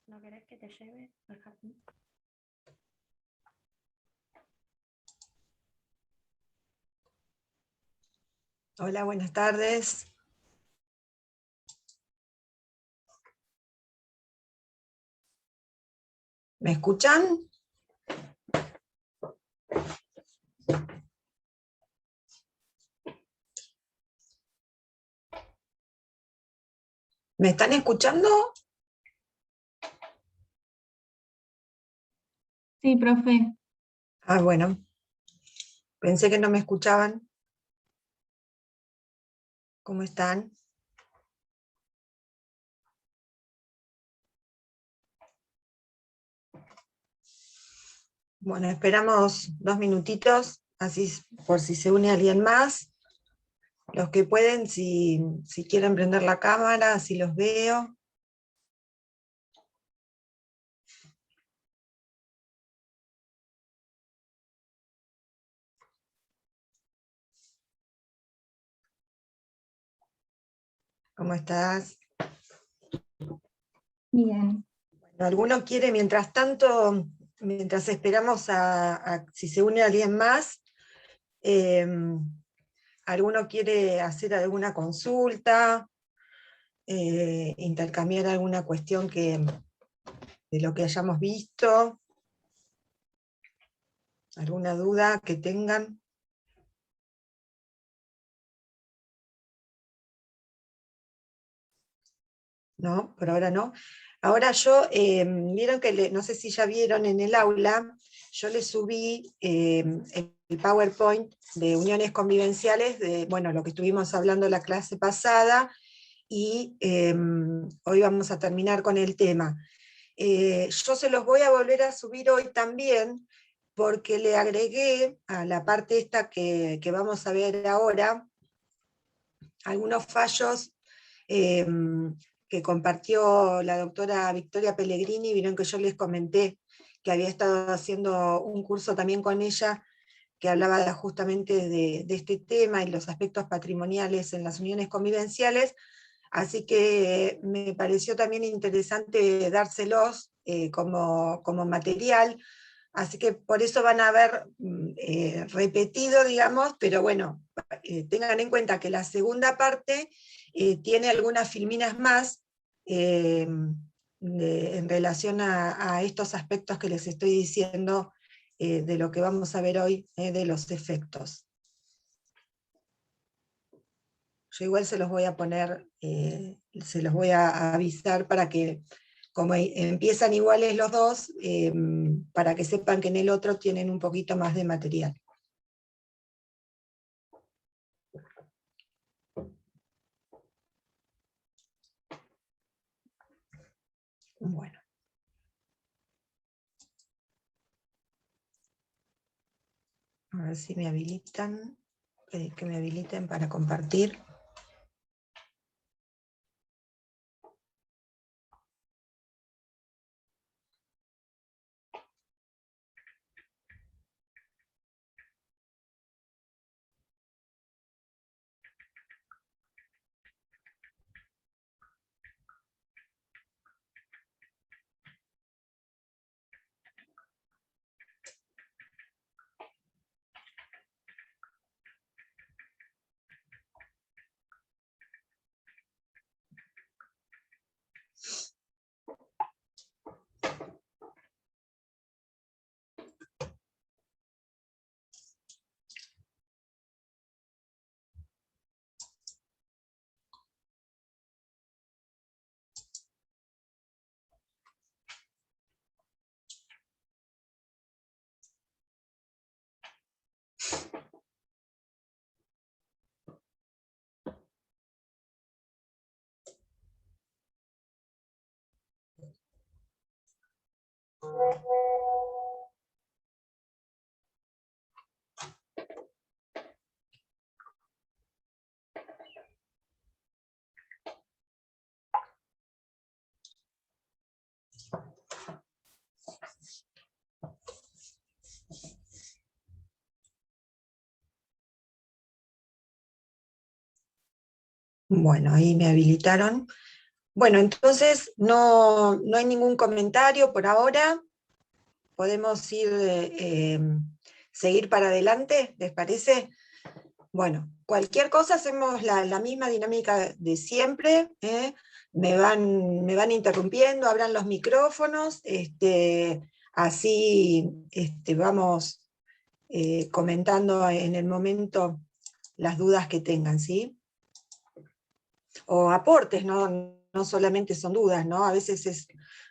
¿No querés que te lleve al jardín? Hola, buenas tardes. ¿Me escuchan? ¿Me están escuchando? Sí, profe. Ah, bueno. Pensé que no me escuchaban. ¿Cómo están? Bueno, esperamos 2 minutitos, así por si se une alguien más. Los que pueden, si quieren prender la cámara, así los veo. ¿Cómo estás? Bien. Bueno, ¿alguno quiere, mientras tanto, mientras esperamos a si se une alguien más, alguno quiere hacer alguna consulta, intercambiar alguna cuestión de lo que hayamos visto, alguna duda que tengan? No, por ahora no. Ahora yo, vieron que, no sé si ya vieron en el aula, yo les subí el PowerPoint de uniones convivenciales, de bueno, lo que estuvimos hablando la clase pasada, y hoy vamos a terminar con el tema. Yo se los voy a volver a subir hoy también, porque le agregué a la parte esta que vamos a ver ahora, algunos fallos que compartió la doctora Victoria Pellegrini. Vieron que yo les comenté que había estado haciendo un curso también con ella, que hablaba justamente de este tema y los aspectos patrimoniales en las uniones convivenciales, así que me pareció también interesante dárselos como material, así que por eso van a ver repetido, digamos, pero bueno, tengan en cuenta que la segunda parte tiene algunas filminas más en relación a estos aspectos que les estoy diciendo de lo que vamos a ver hoy, de los efectos. Yo igual se los voy a poner, se los voy a avisar para que, como empiezan iguales los dos, para que sepan que en el otro tienen un poquito más de material. Bueno. A ver si me habilitan, que me habiliten para compartir. Bueno, ahí me habilitaron. Bueno, entonces no hay ningún comentario por ahora. Podemos seguir para adelante, ¿les parece? Bueno, cualquier cosa hacemos la misma dinámica de siempre, ¿eh? Me van interrumpiendo, abran los micrófonos, así vamos comentando en el momento las dudas que tengan, ¿sí? O aportes, no solamente son dudas, ¿no? A veces es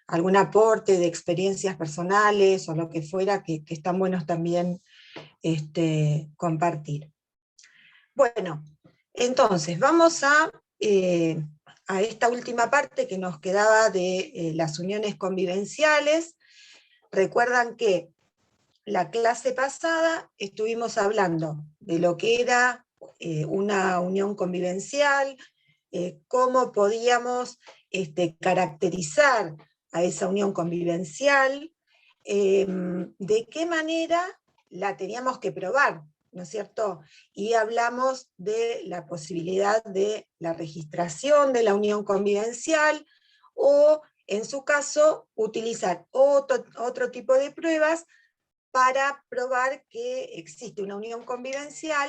algún aporte de experiencias personales o lo que fuera que están buenos también compartir. Bueno, entonces vamos a esta última parte que nos quedaba de las uniones convivenciales. Recuerdan que la clase pasada estuvimos hablando de lo que era una unión convivencial, cómo podíamos caracterizar a esa unión convivencial, de qué manera la teníamos que probar, ¿no es cierto? Y hablamos de la posibilidad de la registración de la unión convivencial o, en su caso, utilizar otro tipo de pruebas para probar que existe una unión convivencial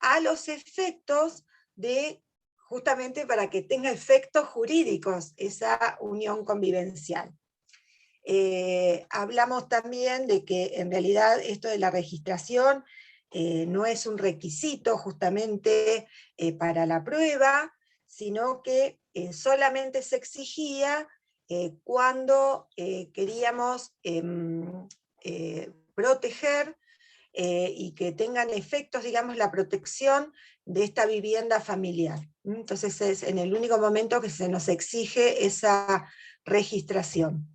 a los efectos de, justamente para que tenga efectos jurídicos esa unión convivencial. Hablamos también de que en realidad esto de la registración no es un requisito justamente para la prueba, sino que solamente se exigía cuando queríamos proteger y que tengan efectos, digamos, la protección de esta vivienda familiar. Entonces es en el único momento que se nos exige esa registración.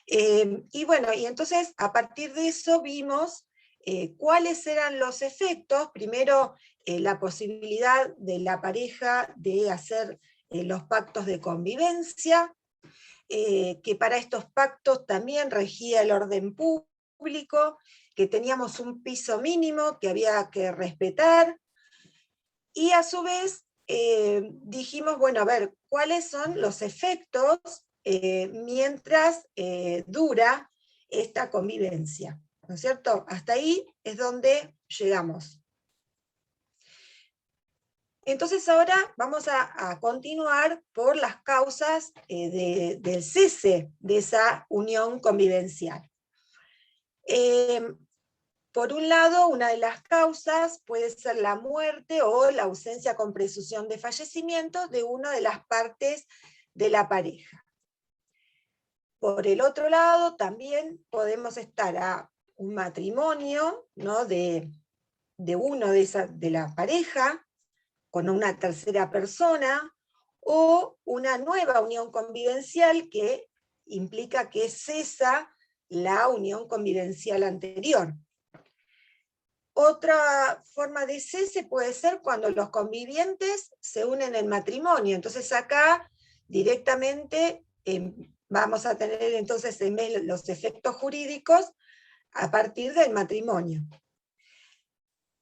Y bueno, y entonces a partir de eso vimos cuáles eran los efectos. Primero, la posibilidad de la pareja de hacer los pactos de convivencia, que para estos pactos también regía el orden público, que teníamos un piso mínimo que había que respetar, y a su vez dijimos, bueno, a ver, ¿cuáles son los efectos mientras dura esta convivencia? ¿No es cierto? Hasta ahí es donde llegamos. Entonces ahora vamos a continuar por las causas del cese de esa unión convivencial. Por un lado, una de las causas puede ser la muerte o la ausencia con presunción de fallecimiento de una de las partes de la pareja. Por el otro lado, también podemos estar a un matrimonio, ¿no? de uno de la pareja con una tercera persona, o una nueva unión convivencial que implica que cesa la unión convivencial anterior. Otra forma de cese puede ser cuando los convivientes se unen en matrimonio. Entonces acá directamente vamos a tener entonces en vez los efectos jurídicos a partir del matrimonio.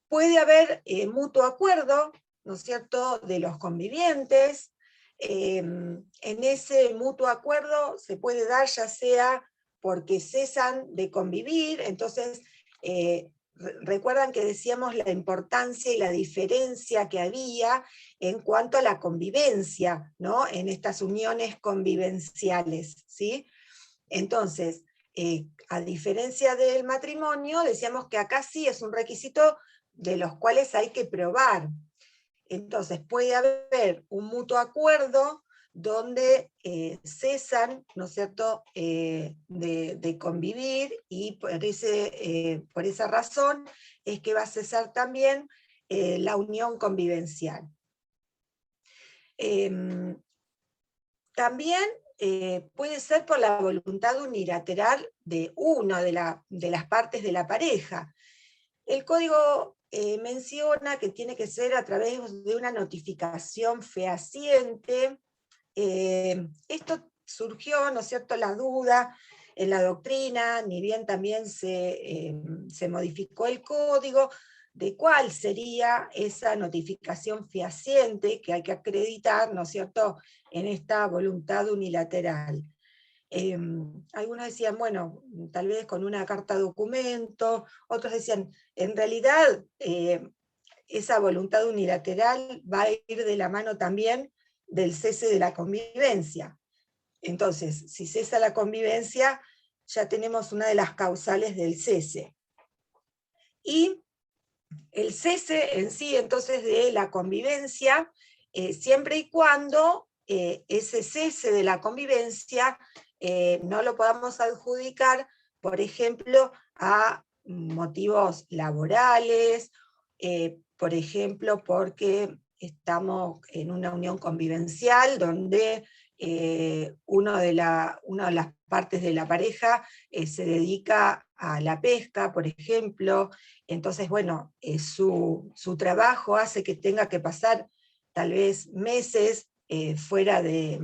Puede haber mutuo acuerdo, ¿no es cierto?, de los convivientes. En ese mutuo acuerdo se puede dar ya sea porque cesan de convivir, entonces recuerdan que decíamos la importancia y la diferencia que había en cuanto a la convivencia, ¿no?, en estas uniones convivenciales, ¿sí? Entonces, a diferencia del matrimonio, decíamos que acá sí es un requisito de los cuales hay que probar. Entonces puede haber un mutuo acuerdo donde cesan, ¿no es cierto?, de convivir, y por esa razón es que va a cesar también la unión convivencial. También puede ser por la voluntad unilateral de una de las partes de la pareja. El código menciona que tiene que ser a través de una notificación fehaciente. Esto surgió, ¿no es cierto?, la duda en la doctrina, ni bien también se modificó el código, de cuál sería esa notificación fehaciente que hay que acreditar, ¿no es cierto?, en esta voluntad unilateral. Algunos decían, bueno, tal vez con una carta documento, otros decían, en realidad esa voluntad unilateral va a ir de la mano también del cese de la convivencia. Entonces, si cesa la convivencia, ya tenemos una de las causales del cese. Y el cese en sí, entonces, de la convivencia, siempre y cuando ese cese de la convivencia no lo podamos adjudicar, por ejemplo, a motivos laborales, por ejemplo, porque estamos en una unión convivencial donde una de las partes de la pareja se dedica a la pesca, por ejemplo. Entonces, bueno, su trabajo hace que tenga que pasar tal vez meses fuera de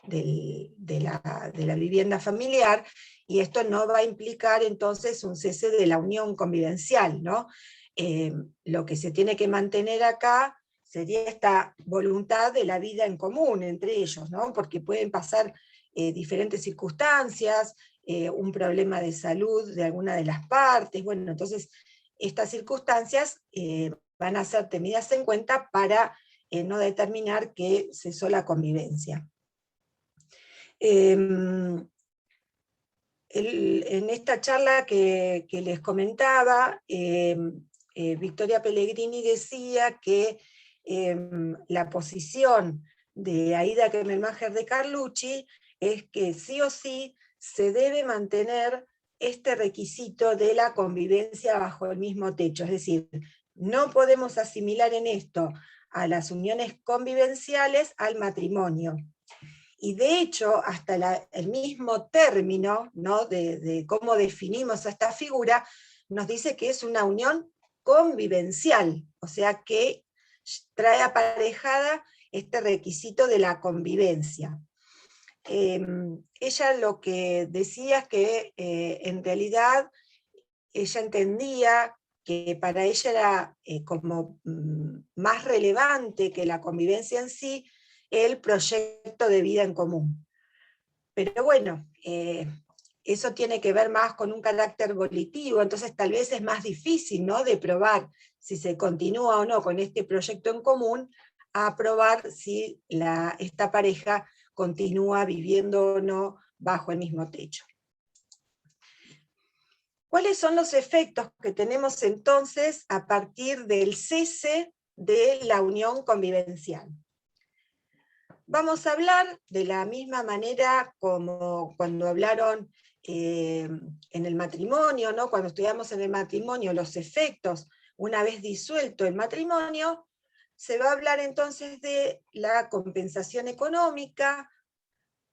la vivienda familiar, y esto no va a implicar entonces un cese de la unión convivencial, ¿no? Lo que se tiene que mantener acá sería esta voluntad de la vida en común entre ellos, ¿no? Porque pueden pasar diferentes circunstancias, un problema de salud de alguna de las partes, bueno, entonces estas circunstancias van a ser tenidas en cuenta para no determinar que cesó la convivencia. En esta charla que les comentaba, Victoria Pellegrini decía que la posición de Aida Kemmelmacher de Carlucci es que sí o sí se debe mantener este requisito de la convivencia bajo el mismo techo, es decir, no podemos asimilar en esto a las uniones convivenciales al matrimonio. Y de hecho, hasta el mismo término, ¿no?, de cómo definimos a esta figura, nos dice que es una unión convivencial, o sea que trae aparejada este requisito de la convivencia. Ella lo que decía es que en realidad ella entendía que para ella era como más relevante que la convivencia en sí el proyecto de vida en común. Pero bueno, eso tiene que ver más con un carácter volitivo, entonces tal vez es más difícil, ¿no?, de probar si se continúa o no con este proyecto en común, a probar si esta pareja continúa viviendo o no bajo el mismo techo. ¿Cuáles son los efectos que tenemos entonces a partir del cese de la unión convivencial? Vamos a hablar de la misma manera como cuando hablaron en el matrimonio, ¿no? Cuando estudiamos en el matrimonio los efectos una vez disuelto el matrimonio, se va a hablar entonces de la compensación económica,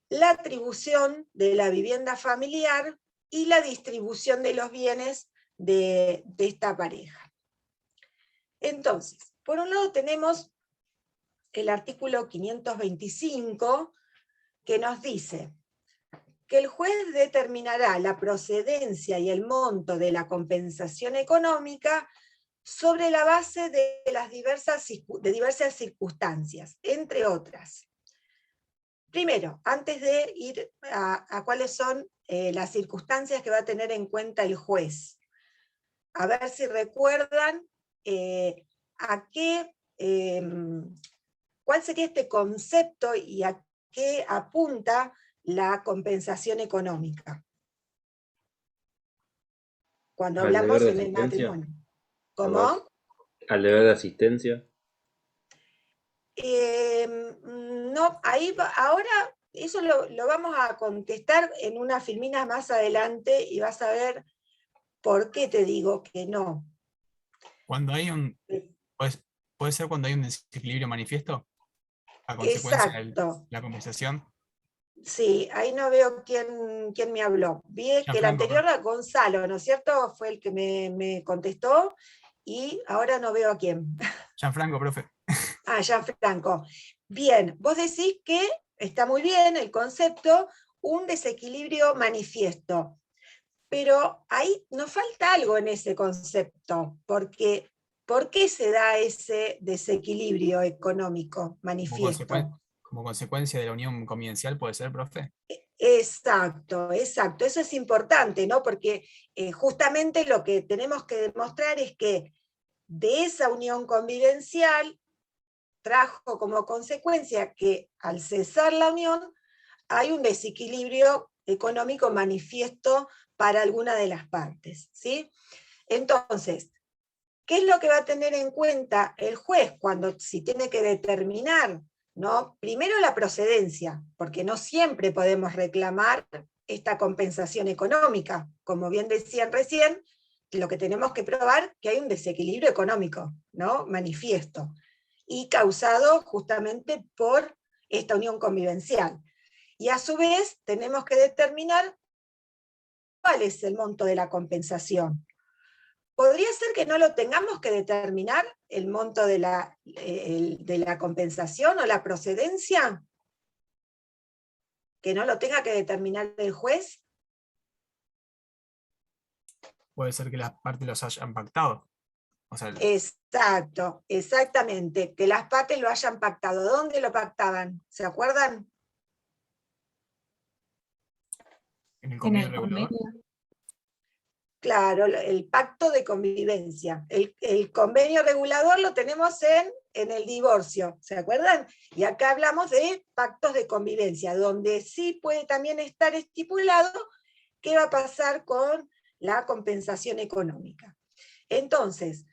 la atribución de la vivienda familiar y la distribución de los bienes de esta pareja. Entonces, por un lado tenemos el artículo 525, que nos dice que el juez determinará la procedencia y el monto de la compensación económica sobre la base de diversas circunstancias, entre otras. Primero, antes de ir a cuáles son las circunstancias que va a tener en cuenta el juez, a ver si recuerdan cuál sería este concepto y a qué apunta la compensación económica cuando Al hablamos deber de en el asistencia, matrimonio. capaz. ¿Cómo? Al deber de asistencia. No, ahora eso lo vamos a contestar en una filmina más adelante y vas a ver por qué te digo que no. Cuando hay un, puede ser cuando hay un desequilibrio manifiesto a consecuencia de Exacto. la compensación. Sí, ahí no veo quién me habló. Vi que el Gianfranco, anterior era Gonzalo, ¿no es cierto? Fue el que me contestó, y ahora no veo a quién. Gianfranco, profe. Ah, Gianfranco. Bien, vos decís que está muy bien el concepto, un desequilibrio manifiesto, pero ahí nos falta algo en ese concepto, porque ¿Por qué se da ese desequilibrio económico manifiesto? Como consecuencia de la unión convivencial, ¿puede ser, profe? Exacto, exacto. Eso es importante, ¿no? Porque justamente lo que tenemos que demostrar es que de esa unión convivencial trajo como consecuencia que al cesar la unión hay un desequilibrio económico manifiesto para alguna de las partes, ¿sí? Entonces, ¿qué es lo que va a tener en cuenta el juez si tiene que determinar, ¿no? Primero la procedencia, porque no siempre podemos reclamar esta compensación económica. Como bien decían recién, lo que tenemos que probar es que hay un desequilibrio económico, ¿no? Manifiesto, y causado justamente por esta unión convivencial. Y a su vez tenemos que determinar cuál es el monto de la compensación. ¿Podría ser que no lo tengamos que determinar, el monto de la compensación o la procedencia? ¿Que no lo tenga que determinar el juez? Puede ser que las partes los hayan pactado. O sea, Exacto, exactamente, que las partes lo hayan pactado. ¿Dónde lo pactaban? ¿Se acuerdan? en el En convenio el regulador. convenio. Claro, el pacto de convivencia. El convenio regulador lo tenemos en el divorcio, ¿se acuerdan? Y acá hablamos de pactos de convivencia, donde sí puede también estar estipulado qué va a pasar con la compensación económica. Entonces,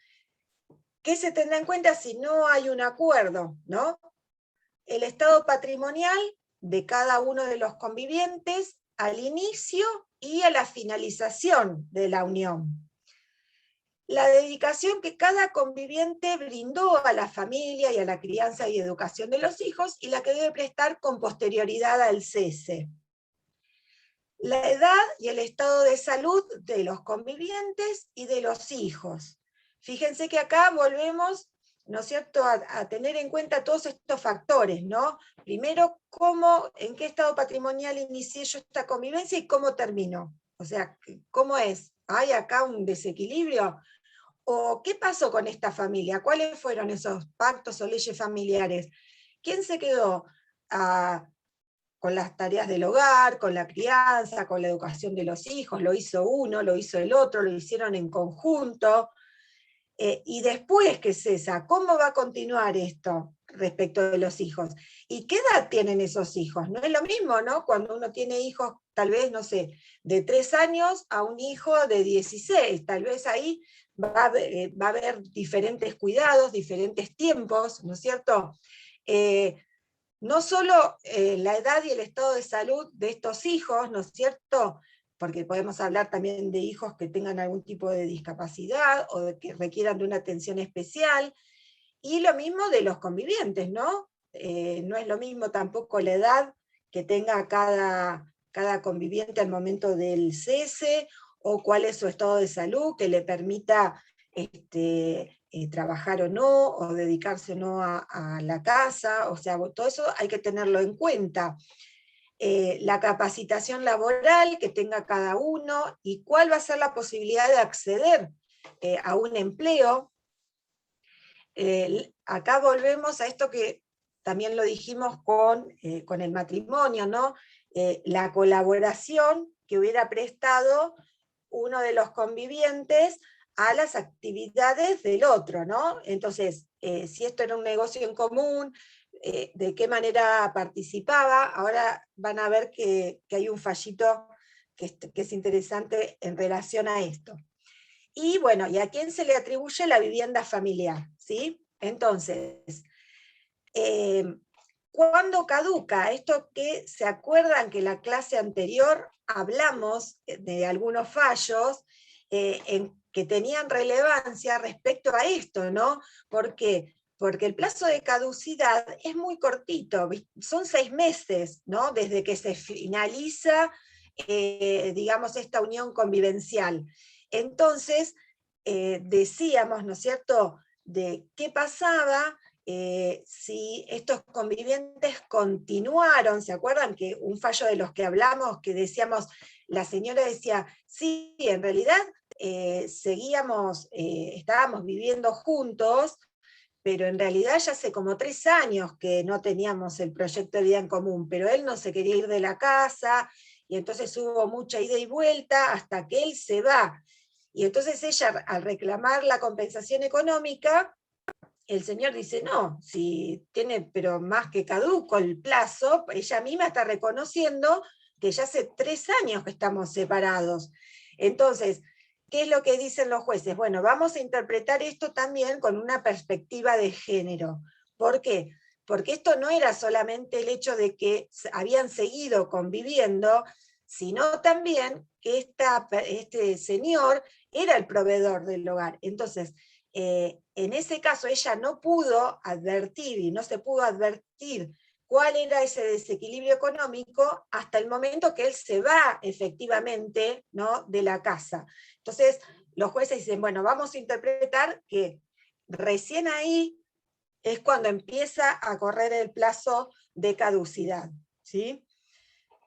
¿qué se tendrá en cuenta si no hay un acuerdo, ¿no? El estado patrimonial de cada uno de los convivientes al inicio y a la finalización de la unión. La dedicación que cada conviviente brindó a la familia y a la crianza y educación de los hijos, y la que debe prestar con posterioridad al cese. La edad y el estado de salud de los convivientes y de los hijos. Fíjense que acá volvemos, ¿no es cierto?, a tener en cuenta todos estos factores, ¿no? Primero, en qué estado patrimonial inicié yo esta convivencia y cómo terminó. O sea, ¿cómo es? ¿Hay acá un desequilibrio? ¿O qué pasó con esta familia? ¿Cuáles fueron esos pactos o leyes familiares? ¿Quién se quedó con las tareas del hogar, con la crianza, con la educación de los hijos? ¿Lo hizo uno, lo hizo el otro, lo hicieron en conjunto? Y después que cesa, ¿cómo va a continuar esto respecto de los hijos? ¿Y qué edad tienen esos hijos? No es lo mismo, ¿no? Cuando uno tiene hijos, tal vez, no sé, de 3 años a un hijo de 16, tal vez ahí va a haber diferentes cuidados, diferentes tiempos, ¿no es cierto? No solo la edad y el estado de salud de estos hijos, ¿no es cierto?, porque podemos hablar también de hijos que tengan algún tipo de discapacidad o que requieran de una atención especial, y lo mismo de los convivientes, ¿no? No es lo mismo tampoco la edad que tenga cada conviviente al momento del cese, o cuál es su estado de salud que le permita trabajar o no, o dedicarse o no a la casa. O sea, todo eso hay que tenerlo en cuenta. La capacitación laboral que tenga cada uno, y cuál va a ser la posibilidad de acceder a un empleo. Acá volvemos a esto que también lo dijimos con el matrimonio, ¿no? La colaboración que hubiera prestado uno de los convivientes a las actividades del otro, ¿no? Entonces, si esto era un negocio en común, de qué manera participaba. Ahora van a ver que hay un fallito que es interesante en relación a esto. Y bueno, ¿y a quién se le atribuye la vivienda familiar? ¿Sí? Entonces, ¿cuándo caduca? Esto que se acuerdan que en la clase anterior hablamos de algunos fallos que tenían relevancia respecto a esto, ¿no? ¿Por qué? Porque el plazo de caducidad es muy cortito, son 6 meses, ¿no? Desde que se finaliza, digamos, esta unión convivencial. Entonces, decíamos, ¿no es cierto?, de qué pasaba si estos convivientes continuaron. ¿Se acuerdan que un fallo de los que hablamos, que decíamos, la señora decía, sí, en realidad estábamos viviendo juntos, pero en realidad ya hace como 3 años que no teníamos el proyecto de vida en común, pero él no se quería ir de la casa, y entonces hubo mucha ida y vuelta hasta que él se va. Y entonces ella, al reclamar la compensación económica, el señor dice, no, si tiene pero más que caduco el plazo, ella misma está reconociendo que ya hace 3 años que estamos separados. Entonces, ¿qué es lo que dicen los jueces? Bueno, vamos a interpretar esto también con una perspectiva de género. ¿Por qué? Porque esto no era solamente el hecho de que habían seguido conviviendo, sino también que este señor era el proveedor del hogar. Entonces, en ese caso ella no pudo advertir, y no se pudo advertir cuál era ese desequilibrio económico hasta el momento que él se va efectivamente, ¿no?, de la casa. Entonces los jueces dicen, bueno, vamos a interpretar que recién ahí es cuando empieza a correr el plazo de caducidad, ¿sí?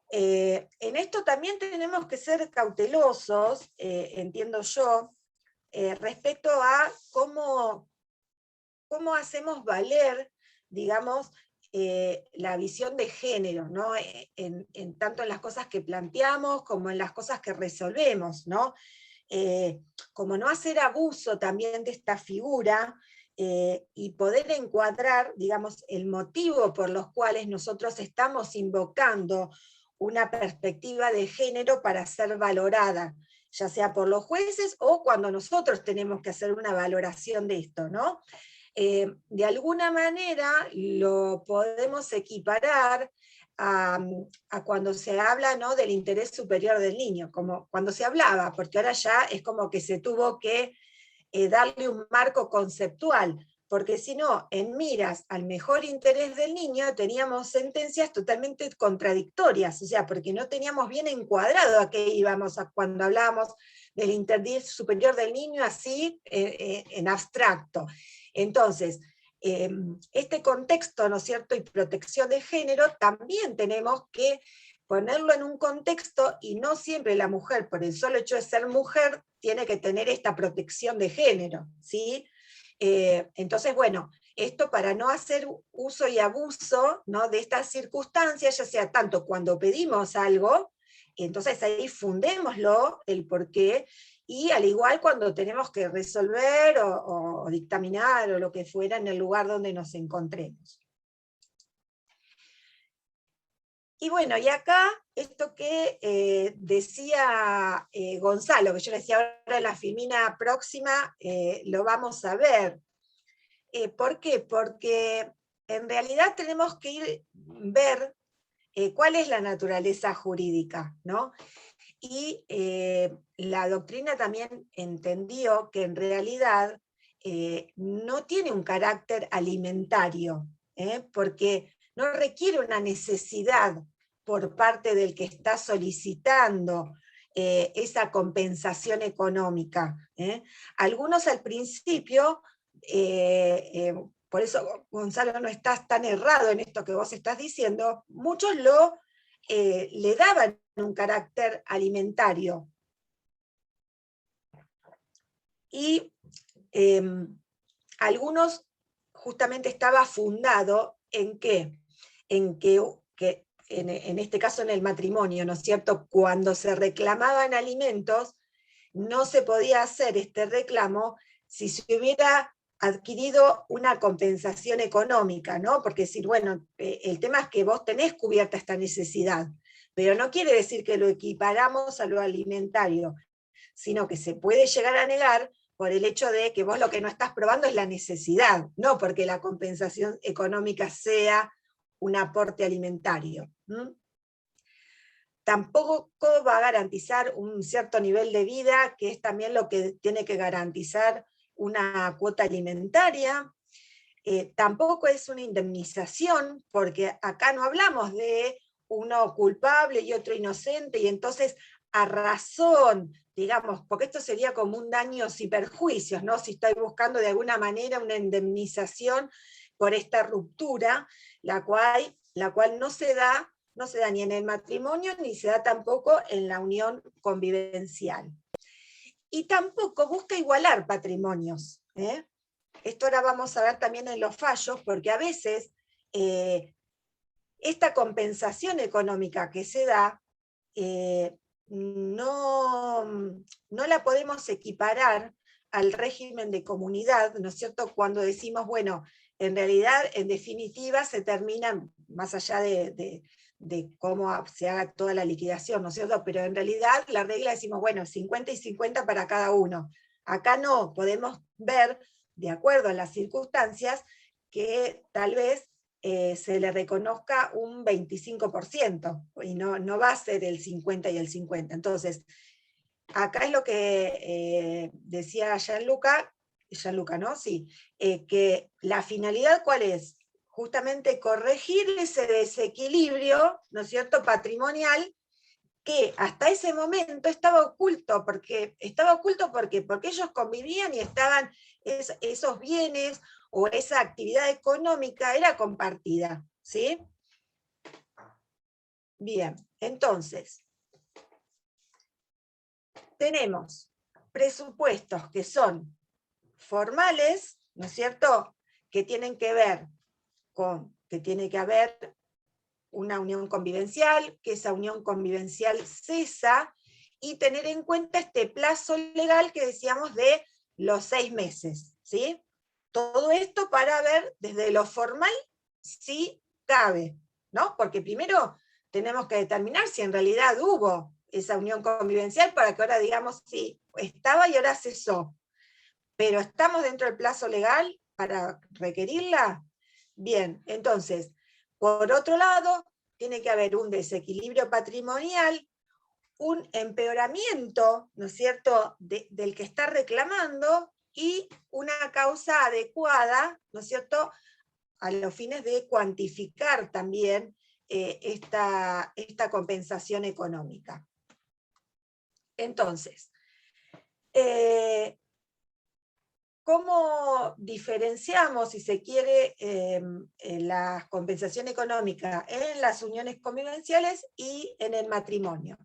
En esto también tenemos que ser cautelosos, entiendo yo, respecto a cómo hacemos valer, digamos, la visión de género, ¿no? Tanto en las cosas que planteamos como en las cosas que resolvemos, ¿no? Como no hacer abuso también de esta figura, y poder encuadrar, digamos, el motivo por los cuales nosotros estamos invocando una perspectiva de género para ser valorada, ya sea por los jueces o cuando nosotros tenemos que hacer una valoración de esto, ¿no? De alguna manera lo podemos equiparar a cuando se habla, ¿no?, del interés superior del niño, como cuando se hablaba, porque ahora ya es como que se tuvo que darle un marco conceptual, porque si no, en miras al mejor interés del niño, teníamos sentencias totalmente contradictorias, o sea, porque no teníamos bien encuadrado a qué íbamos cuando hablábamos del interés superior del niño así en abstracto. Entonces, este contexto, ¿no es cierto?, y protección de género, también tenemos que ponerlo en un contexto, y no siempre la mujer, por el solo hecho de ser mujer, tiene que tener esta protección de género, ¿sí? Entonces, bueno, esto para no hacer uso y abuso, ¿no?, de estas circunstancias, ya sea tanto cuando pedimos algo, entonces ahí fundémoslo, el porqué, y al igual cuando tenemos que resolver o dictaminar o lo que fuera en el lugar donde nos encontremos. Y bueno, y acá, esto que decía Gonzalo, que yo le decía ahora en la filmina próxima, lo vamos a ver. ¿Por qué? Porque en realidad tenemos que ver cuál es la naturaleza jurídica, ¿no? Y la doctrina también entendió que en realidad no tiene un carácter alimentario, porque no requiere una necesidad por parte del que está solicitando esa compensación económica. Algunos al principio, por eso Gonzalo no estás tan errado en esto que vos estás diciendo, muchos le daban un carácter alimentario. Y algunos justamente estaba fundado en qué, en este caso en el matrimonio, ¿no es cierto?, cuando se reclamaban alimentos, no se podía hacer este reclamo si se hubiera adquirido una compensación económica, ¿no? Porque decir, bueno, el tema es que vos tenés cubierta esta necesidad, pero no quiere decir que lo equiparamos a lo alimentario, sino que se puede llegar a negar por el hecho de que vos lo que no estás probando es la necesidad, no porque la compensación económica sea un aporte alimentario. Tampoco va a garantizar un cierto nivel de vida, que es también lo que tiene que garantizar una cuota alimentaria. Tampoco es una indemnización, porque acá no hablamos de uno culpable y otro inocente, y entonces a razón, digamos, porque esto sería como un daños y perjuicios, ¿no? Si estoy buscando de alguna manera una indemnización por esta ruptura, la cual no se da ni en el matrimonio, ni se da tampoco en la unión convivencial. y tampoco busca igualar patrimonios. Esto ahora vamos a ver también en los fallos, porque a veces esta compensación económica que se da no la podemos equiparar al régimen de comunidad, ¿no es cierto? Cuando decimos, bueno, en realidad, en definitiva, se termina, más allá de cómo se haga toda la liquidación, ¿no es cierto? Pero en realidad la regla decimos, bueno, 50 y 50 para cada uno. Acá no, podemos ver, de acuerdo a las circunstancias, que tal vez se le reconozca un 25%, y no va a ser el 50 y el 50. Entonces, acá es lo que decía Gianluca, ¿no? Sí, que la finalidad, ¿cuál es? Justamente corregir ese desequilibrio, ¿no es cierto?, patrimonial, que hasta ese momento estaba oculto, porque ellos convivían y estaban, esos bienes o esa actividad económica era compartida, ¿sí? Bien, entonces, tenemos presupuestos que son formales, ¿no es cierto?, que tienen que ver con que tiene que haber una unión convivencial, que esa unión convivencial cesa, y tener en cuenta este plazo legal que decíamos de los 6 meses, ¿sí? Todo esto para ver desde lo formal si cabe, ¿no? Porque primero tenemos que determinar si en realidad hubo esa unión convivencial para que ahora digamos sí, estaba y ahora cesó. Pero ¿estamos dentro del plazo legal para requerirla? Bien, entonces, por otro lado, tiene que haber un desequilibrio patrimonial, un empeoramiento, ¿no es cierto?, del que está reclamando, y una causa adecuada, ¿no es cierto?, a los fines de cuantificar también esta compensación económica. Entonces, ¿cómo diferenciamos, si se quiere, la compensación económica en las uniones convivenciales y en el matrimonio?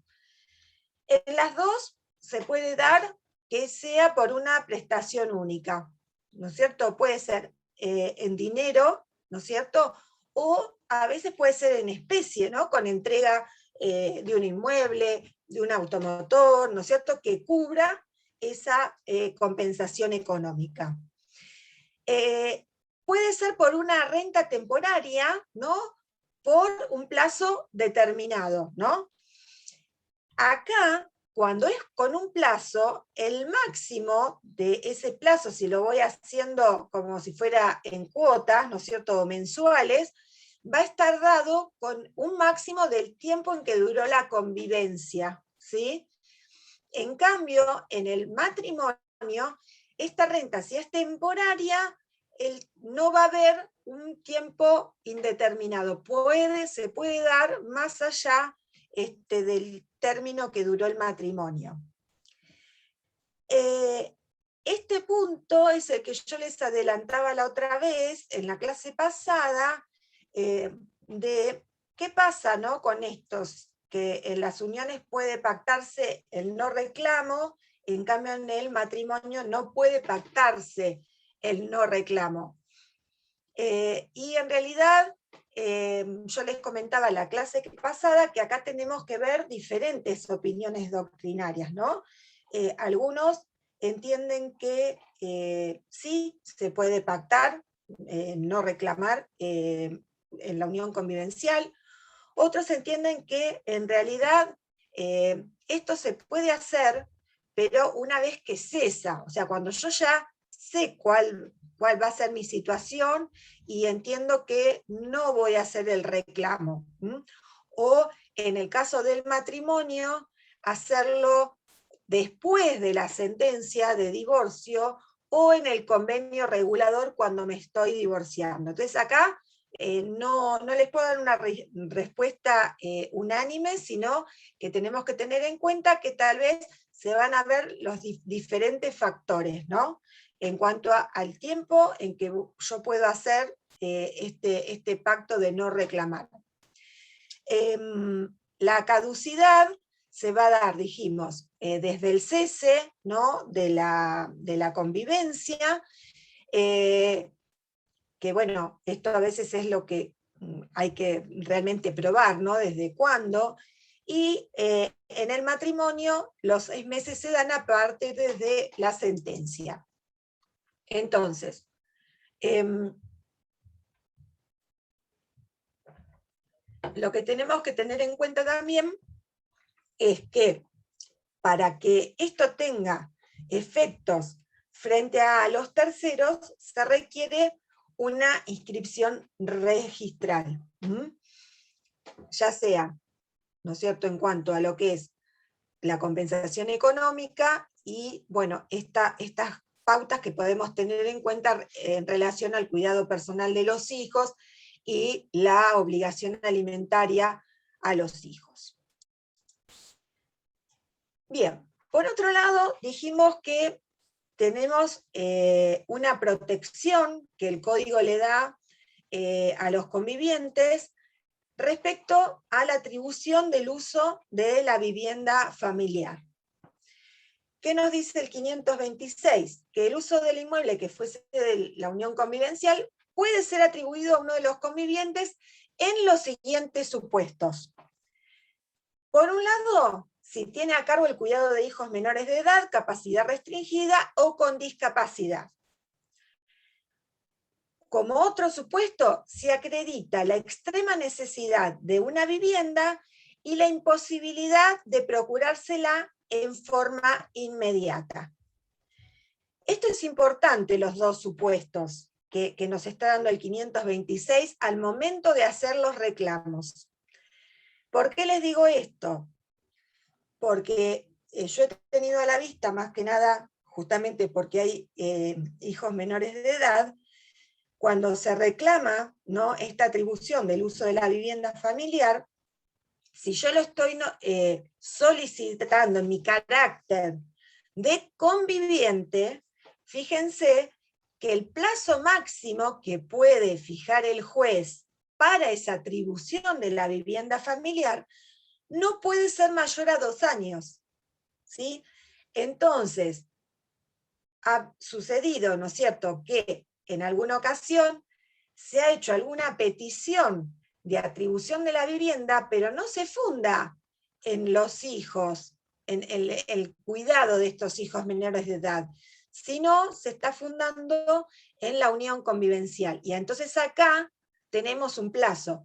En las dos se puede dar que sea por una prestación única, ¿no es cierto? Puede ser en dinero, ¿no es cierto? O a veces puede ser en especie, ¿no? Con entrega de un inmueble, de un automotor, ¿no es cierto?, que cubra esa compensación económica. Puede ser por una renta temporaria, ¿no?, por un plazo determinado, ¿no? Acá, cuando es con un plazo, el máximo de ese plazo, si lo voy haciendo como si fuera en cuotas, ¿no es cierto?, o mensuales, va a estar dado con un máximo del tiempo en que duró la convivencia, ¿sí? En cambio, en el matrimonio, esta renta, si es temporaria, no va a haber un tiempo indeterminado. Se puede dar más allá del término que duró el matrimonio. Este punto es el que yo les adelantaba la otra vez, en la clase pasada, de qué pasa, ¿no?, con estos, que en las uniones puede pactarse el no reclamo, en cambio en el matrimonio no puede pactarse el no reclamo. Y en realidad, yo les comentaba en la clase pasada que acá tenemos que ver diferentes opiniones doctrinarias, ¿no? Algunos entienden que sí se puede pactar, no reclamar en la unión convivencial. Otros entienden que en realidad esto se puede hacer, pero una vez que cesa, o sea, cuando yo ya sé cuál va a ser mi situación y entiendo que no voy a hacer el reclamo. O en el caso del matrimonio, hacerlo después de la sentencia de divorcio o en el convenio regulador cuando me estoy divorciando. Entonces acá no les puedo dar una respuesta unánime, sino que tenemos que tener en cuenta que tal vez se van a ver los diferentes factores, ¿no?, en cuanto al tiempo en que yo puedo hacer este pacto de no reclamar. La caducidad se va a dar, dijimos, desde el cese, ¿no?, de la convivencia, que bueno, esto a veces es lo que hay que realmente probar, ¿no?, desde cuándo, y en el matrimonio los 6 meses se dan a partir de la sentencia. Entonces, lo que tenemos que tener en cuenta también es que para que esto tenga efectos frente a los terceros, se requiere una inscripción registral, ya sea, ¿no es cierto?, en cuanto a lo que es la compensación económica y, bueno, estas pautas que podemos tener en cuenta en relación al cuidado personal de los hijos y la obligación alimentaria a los hijos. Bien, por otro lado, dijimos que tenemos una protección que el código le da a los convivientes respecto a la atribución del uso de la vivienda familiar. ¿Qué nos dice el 526? Que el uso del inmueble que fuese de la unión convivencial puede ser atribuido a uno de los convivientes en los siguientes supuestos. Por un lado, si tiene a cargo el cuidado de hijos menores de edad, capacidad restringida o con discapacidad. Como otro supuesto, se acredita la extrema necesidad de una vivienda y la imposibilidad de procurársela en forma inmediata. Esto es importante, los dos supuestos que nos está dando el 526 al momento de hacer los reclamos. ¿Por qué les digo esto? Porque yo he tenido a la vista, más que nada, justamente porque hay hijos menores de edad, cuando se reclama, ¿no?, esta atribución del uso de la vivienda familiar, si yo lo estoy solicitando en mi carácter de conviviente, fíjense que el plazo máximo que puede fijar el juez para esa atribución de la vivienda familiar no puede ser mayor a 2 años, ¿sí? Entonces, ha sucedido, ¿no es cierto?, que en alguna ocasión se ha hecho alguna petición de atribución de la vivienda, pero no se funda en los hijos, en el cuidado de estos hijos menores de edad, sino se está fundando en la unión convivencial. Y entonces acá tenemos un plazo.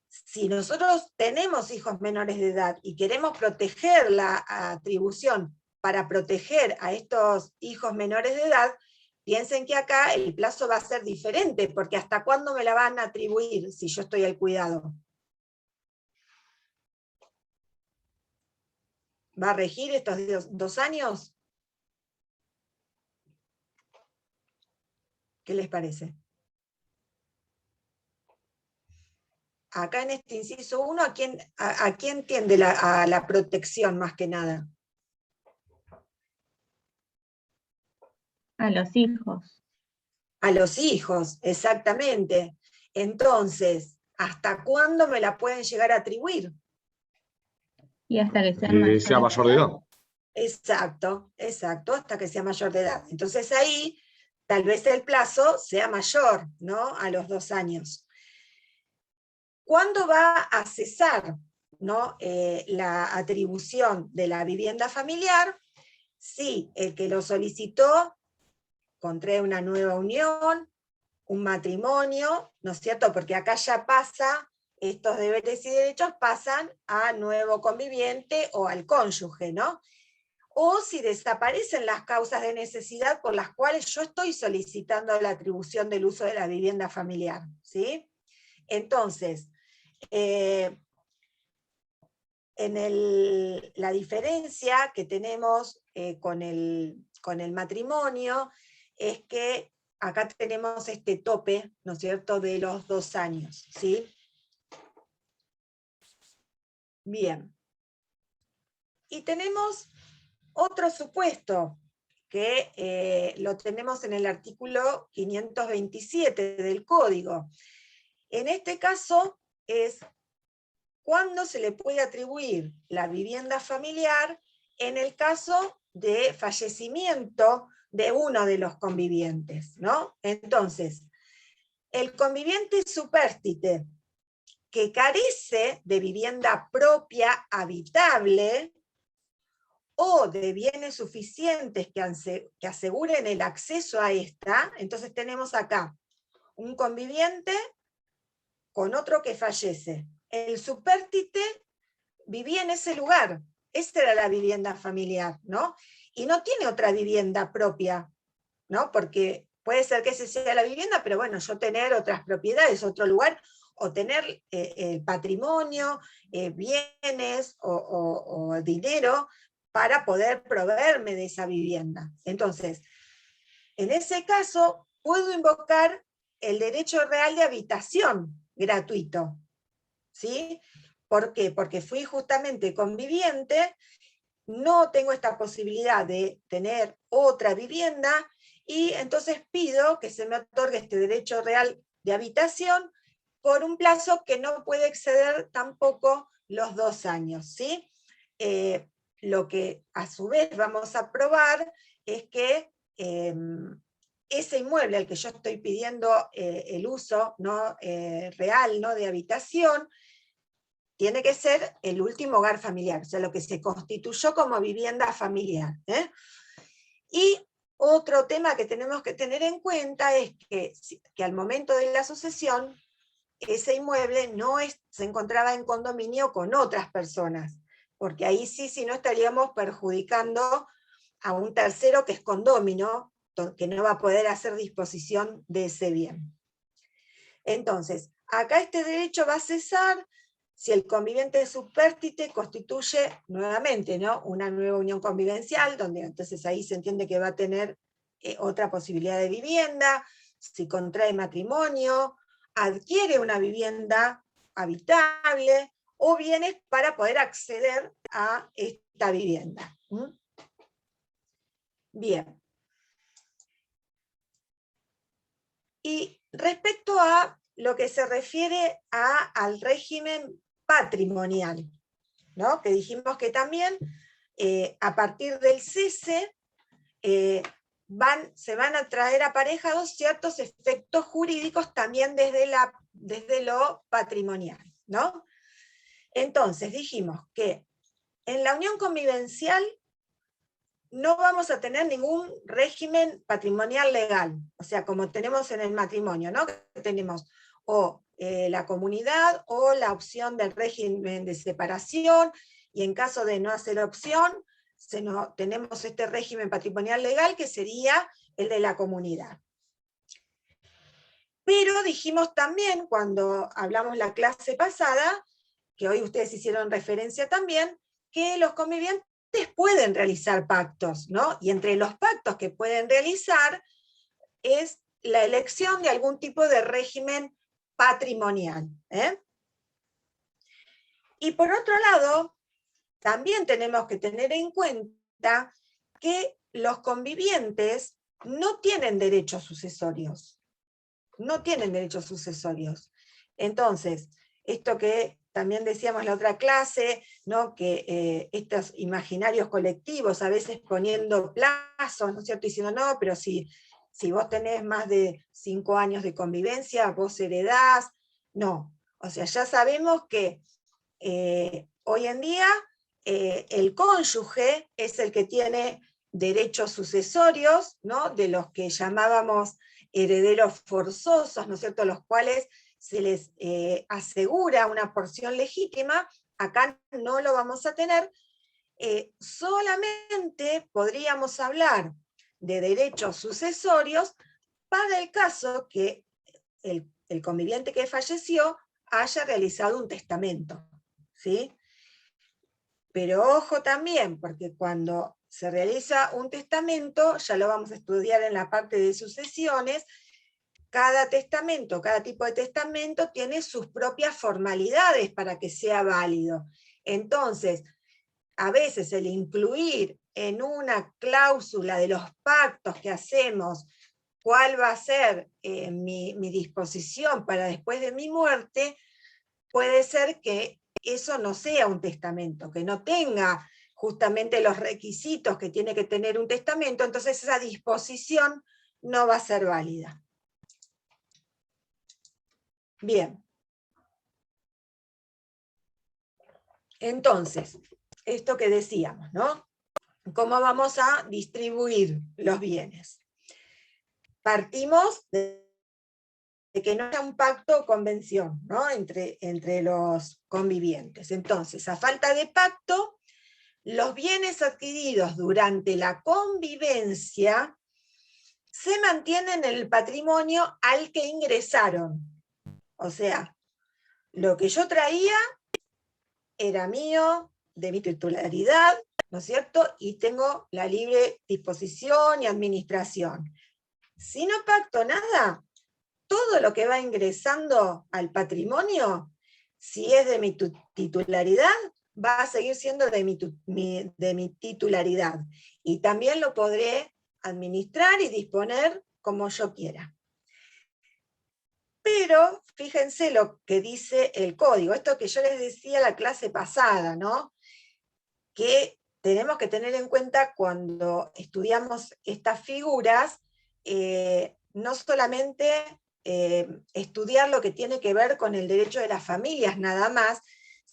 Si nosotros tenemos hijos menores de edad y queremos proteger la atribución para proteger a estos hijos menores de edad, piensen que acá el plazo va a ser diferente, porque ¿hasta cuándo me la van a atribuir si yo estoy al cuidado? ¿Va a regir estos 2 años? ¿Qué les parece? Acá en este inciso 1, ¿a quién tiende a la protección más que nada? A los hijos. A los hijos, exactamente. Entonces, ¿hasta cuándo me la pueden llegar a atribuir? Y hasta que sea mayor de edad. Exacto, hasta que sea mayor de edad. Entonces ahí, tal vez el plazo sea mayor, ¿no?, a los 2 años. ¿Cuándo va a cesar, ¿no?, la atribución de la vivienda familiar? Si el que lo solicitó contrae una nueva unión, un matrimonio, ¿no es cierto?, porque acá ya pasa, estos deberes y derechos pasan a nuevo conviviente o al cónyuge, ¿no? O si desaparecen las causas de necesidad por las cuales yo estoy solicitando la atribución del uso de la vivienda familiar, ¿sí? Entonces, la diferencia que tenemos con el matrimonio es que acá tenemos este tope, ¿no es cierto?, de los 2 años, ¿sí? Bien. Y tenemos otro supuesto, que lo tenemos en el artículo 527 del Código. En este caso es cuándo se le puede atribuir la vivienda familiar en el caso de fallecimiento de uno de los convivientes, ¿no? Entonces, el conviviente supérstite que carece de vivienda propia habitable o de bienes suficientes que aseguren el acceso a esta, entonces tenemos acá un conviviente con otro que fallece. El supérstite vivía en ese lugar, esa era la vivienda familiar, ¿no? Y no tiene otra vivienda propia, ¿no? Porque puede ser que esa sea la vivienda, pero bueno, yo tener otras propiedades, otro lugar, o tener el patrimonio, bienes o dinero para poder proveerme de esa vivienda. Entonces, en ese caso, puedo invocar el derecho real de habitación gratuito, ¿sí? ¿Por qué? Porque fui justamente conviviente, no tengo esta posibilidad de tener otra vivienda, y entonces pido que se me otorgue este derecho real de habitación por un plazo que no puede exceder tampoco los 2 años, ¿sí? Lo que a su vez vamos a probar es que ese inmueble al que yo estoy pidiendo el uso, ¿no? Real, ¿no? De habitación, tiene que ser el último hogar familiar, o sea, lo que se constituyó como vivienda familiar. Y otro tema que tenemos que tener en cuenta es que al momento de la sucesión, ese inmueble no se encontraba en condominio con otras personas, porque ahí sí no estaríamos perjudicando a un tercero que es condómino, que no va a poder hacer disposición de ese bien. Entonces, acá este derecho va a cesar si el conviviente supérstite constituye nuevamente, ¿no? Una nueva unión convivencial, donde entonces ahí se entiende que va a tener otra posibilidad de vivienda, si contrae matrimonio, adquiere una vivienda habitable, o bienes para poder acceder a esta vivienda. Bien. Y respecto a lo que se refiere al régimen patrimonial, ¿no? Que dijimos que también a partir del cese se van a traer aparejados ciertos efectos jurídicos también desde lo patrimonial, ¿no? Entonces dijimos que en la unión convivencial no vamos a tener ningún régimen patrimonial legal, o sea, como tenemos en el matrimonio, ¿no? Que tenemos o la comunidad o la opción del régimen de separación, y en caso de no hacer opción, tenemos este régimen patrimonial legal que sería el de la comunidad. Pero dijimos también, cuando hablamos la clase pasada, que hoy ustedes hicieron referencia también, que los convivientes pueden realizar pactos, ¿no? Y entre los pactos que pueden realizar es la elección de algún tipo de régimen patrimonial. Y por otro lado, también tenemos que tener en cuenta que los convivientes no tienen derechos sucesorios. No tienen derechos sucesorios. Entonces, esto que también decíamos en la otra clase, ¿no? Que estos imaginarios colectivos, a veces poniendo plazos, ¿no es cierto? Diciendo, no, pero si vos tenés más de 5 años de convivencia, vos heredás. No, o sea, ya sabemos que hoy en día el cónyuge es el que tiene derechos sucesorios, ¿no? De los que llamábamos herederos forzosos, ¿no es cierto?, los cuales se les asegura una porción legítima. Acá no lo vamos a tener. Solamente podríamos hablar de derechos sucesorios para el caso que el conviviente que falleció haya realizado un testamento, ¿sí? Pero ojo también, porque cuando se realiza un testamento, ya lo vamos a estudiar en la parte de sucesiones, cada testamento, cada tipo de testamento tiene sus propias formalidades para que sea válido. Entonces, a veces el incluir en una cláusula de los pactos que hacemos cuál va a ser mi disposición para después de mi muerte, puede ser que eso no sea un testamento, que no tenga justamente los requisitos que tiene que tener un testamento, entonces esa disposición no va a ser válida. Bien. Entonces, esto que decíamos, ¿no? ¿Cómo vamos a distribuir los bienes? Partimos de que no haya un pacto o convención, ¿no? entre los convivientes. Entonces, a falta de pacto, los bienes adquiridos durante la convivencia se mantienen en el patrimonio al que ingresaron. O sea, lo que yo traía era mío, de mi titularidad, ¿no es cierto? Y tengo la libre disposición y administración. Si no pacto nada, todo lo que va ingresando al patrimonio, si es de mi titularidad, va a seguir siendo de mi titularidad. Y también lo podré administrar y disponer como yo quiera. Pero fíjense lo que dice el código, esto que yo les decía la clase pasada, ¿no? Que tenemos que tener en cuenta cuando estudiamos estas figuras, no solamente estudiar lo que tiene que ver con el derecho de las familias nada más,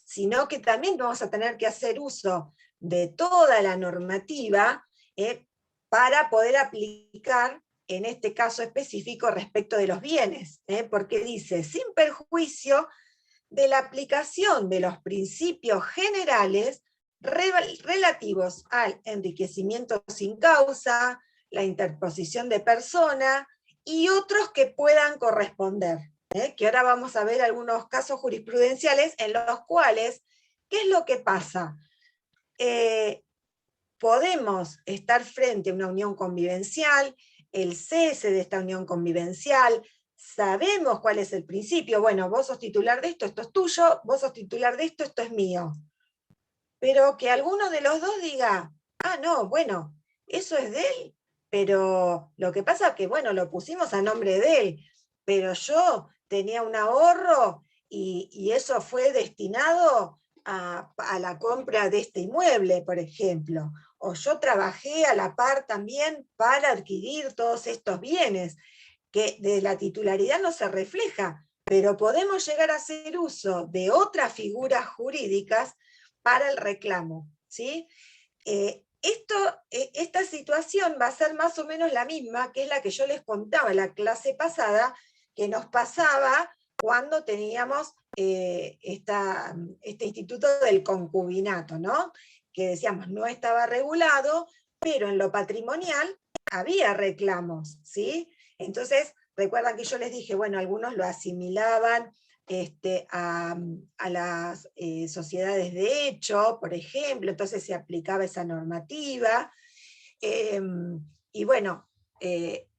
sino que también vamos a tener que hacer uso de toda la normativa para poder aplicar en este caso específico respecto de los bienes, porque dice, sin perjuicio de la aplicación de los principios generales relativos al enriquecimiento sin causa, la interposición de persona y otros que puedan corresponder, que ahora vamos a ver algunos casos jurisprudenciales en los cuales, ¿qué es lo que pasa? Podemos estar frente a una unión convivencial, el cese de esta unión convivencial, sabemos cuál es el principio, bueno, vos sos titular de esto, esto es tuyo, vos sos titular de esto, esto es mío. Pero que alguno de los dos diga, ah, no, bueno, eso es de él, pero lo que pasa es que, bueno, lo pusimos a nombre de él, pero yo tenía un ahorro y eso fue destinado a la compra de este inmueble, por ejemplo. O yo trabajé a la par también para adquirir todos estos bienes, que de la titularidad no se refleja, pero podemos llegar a hacer uso de otras figuras jurídicas para el reclamo, ¿sí? Esta situación va a ser más o menos la misma, que es la que yo les contaba en la clase pasada, que nos pasaba cuando teníamos este instituto del concubinato, ¿no? Que decíamos, no estaba regulado, pero en lo patrimonial había reclamos, ¿sí? Entonces, recuerdan que yo les dije, bueno, algunos lo asimilaban a las sociedades de hecho, por ejemplo, entonces se aplicaba esa normativa, y bueno,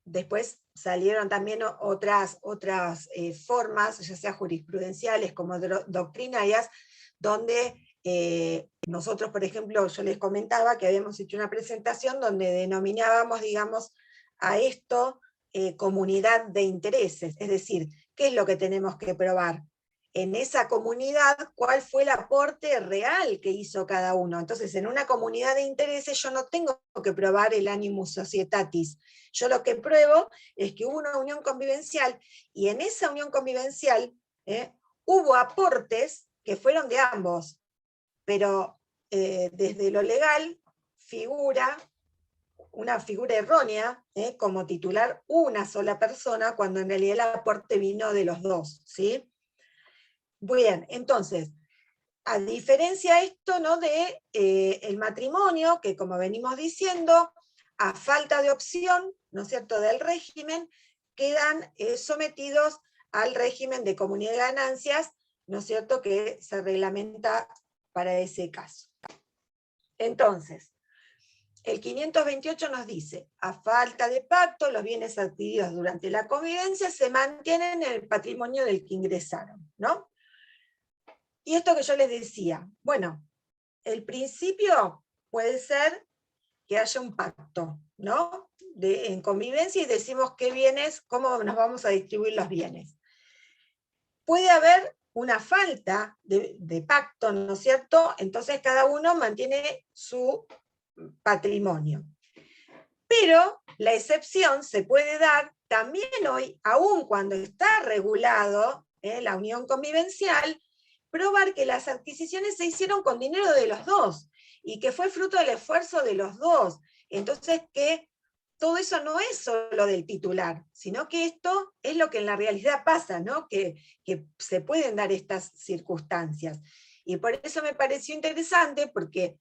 después salieron también otras formas, ya sea jurisprudenciales como doctrinarias, donde nosotros, por ejemplo, yo les comentaba que habíamos hecho una presentación donde denominábamos, digamos, a esto comunidad de intereses, es decir, ¿qué es lo que tenemos que probar? En esa comunidad, ¿cuál fue el aporte real que hizo cada uno? Entonces, en una comunidad de intereses yo no tengo que probar el animus societatis. Yo lo que pruebo es que hubo una unión convivencial, y en esa unión convivencial hubo aportes que fueron de ambos, pero desde lo legal figura una figura errónea, como titular una sola persona, cuando en realidad el aporte vino de los dos, ¿sí? Bien, entonces, a diferencia esto, ¿no? de el matrimonio, que como venimos diciendo, a falta de opción, ¿no es cierto?, del régimen, quedan sometidos al régimen de comunidad de ganancias, ¿no es cierto?, que se reglamenta para ese caso. Entonces, el 528 nos dice, a falta de pacto, los bienes adquiridos durante la convivencia se mantienen en el patrimonio del que ingresaron, ¿no? Y esto que yo les decía, bueno, el principio puede ser que haya un pacto, ¿no? En convivencia, y decimos qué bienes, cómo nos vamos a distribuir los bienes. Puede haber una falta de pacto, ¿no es cierto? Entonces cada uno mantiene su patrimonio. Pero la excepción se puede dar también hoy, aun cuando está regulado la unión convivencial, probar que las adquisiciones se hicieron con dinero de los dos, y que fue fruto del esfuerzo de los dos. Entonces que todo eso no es solo del titular, sino que esto es lo que en la realidad pasa, ¿no? Que se pueden dar estas circunstancias. Y por eso me pareció interesante, porque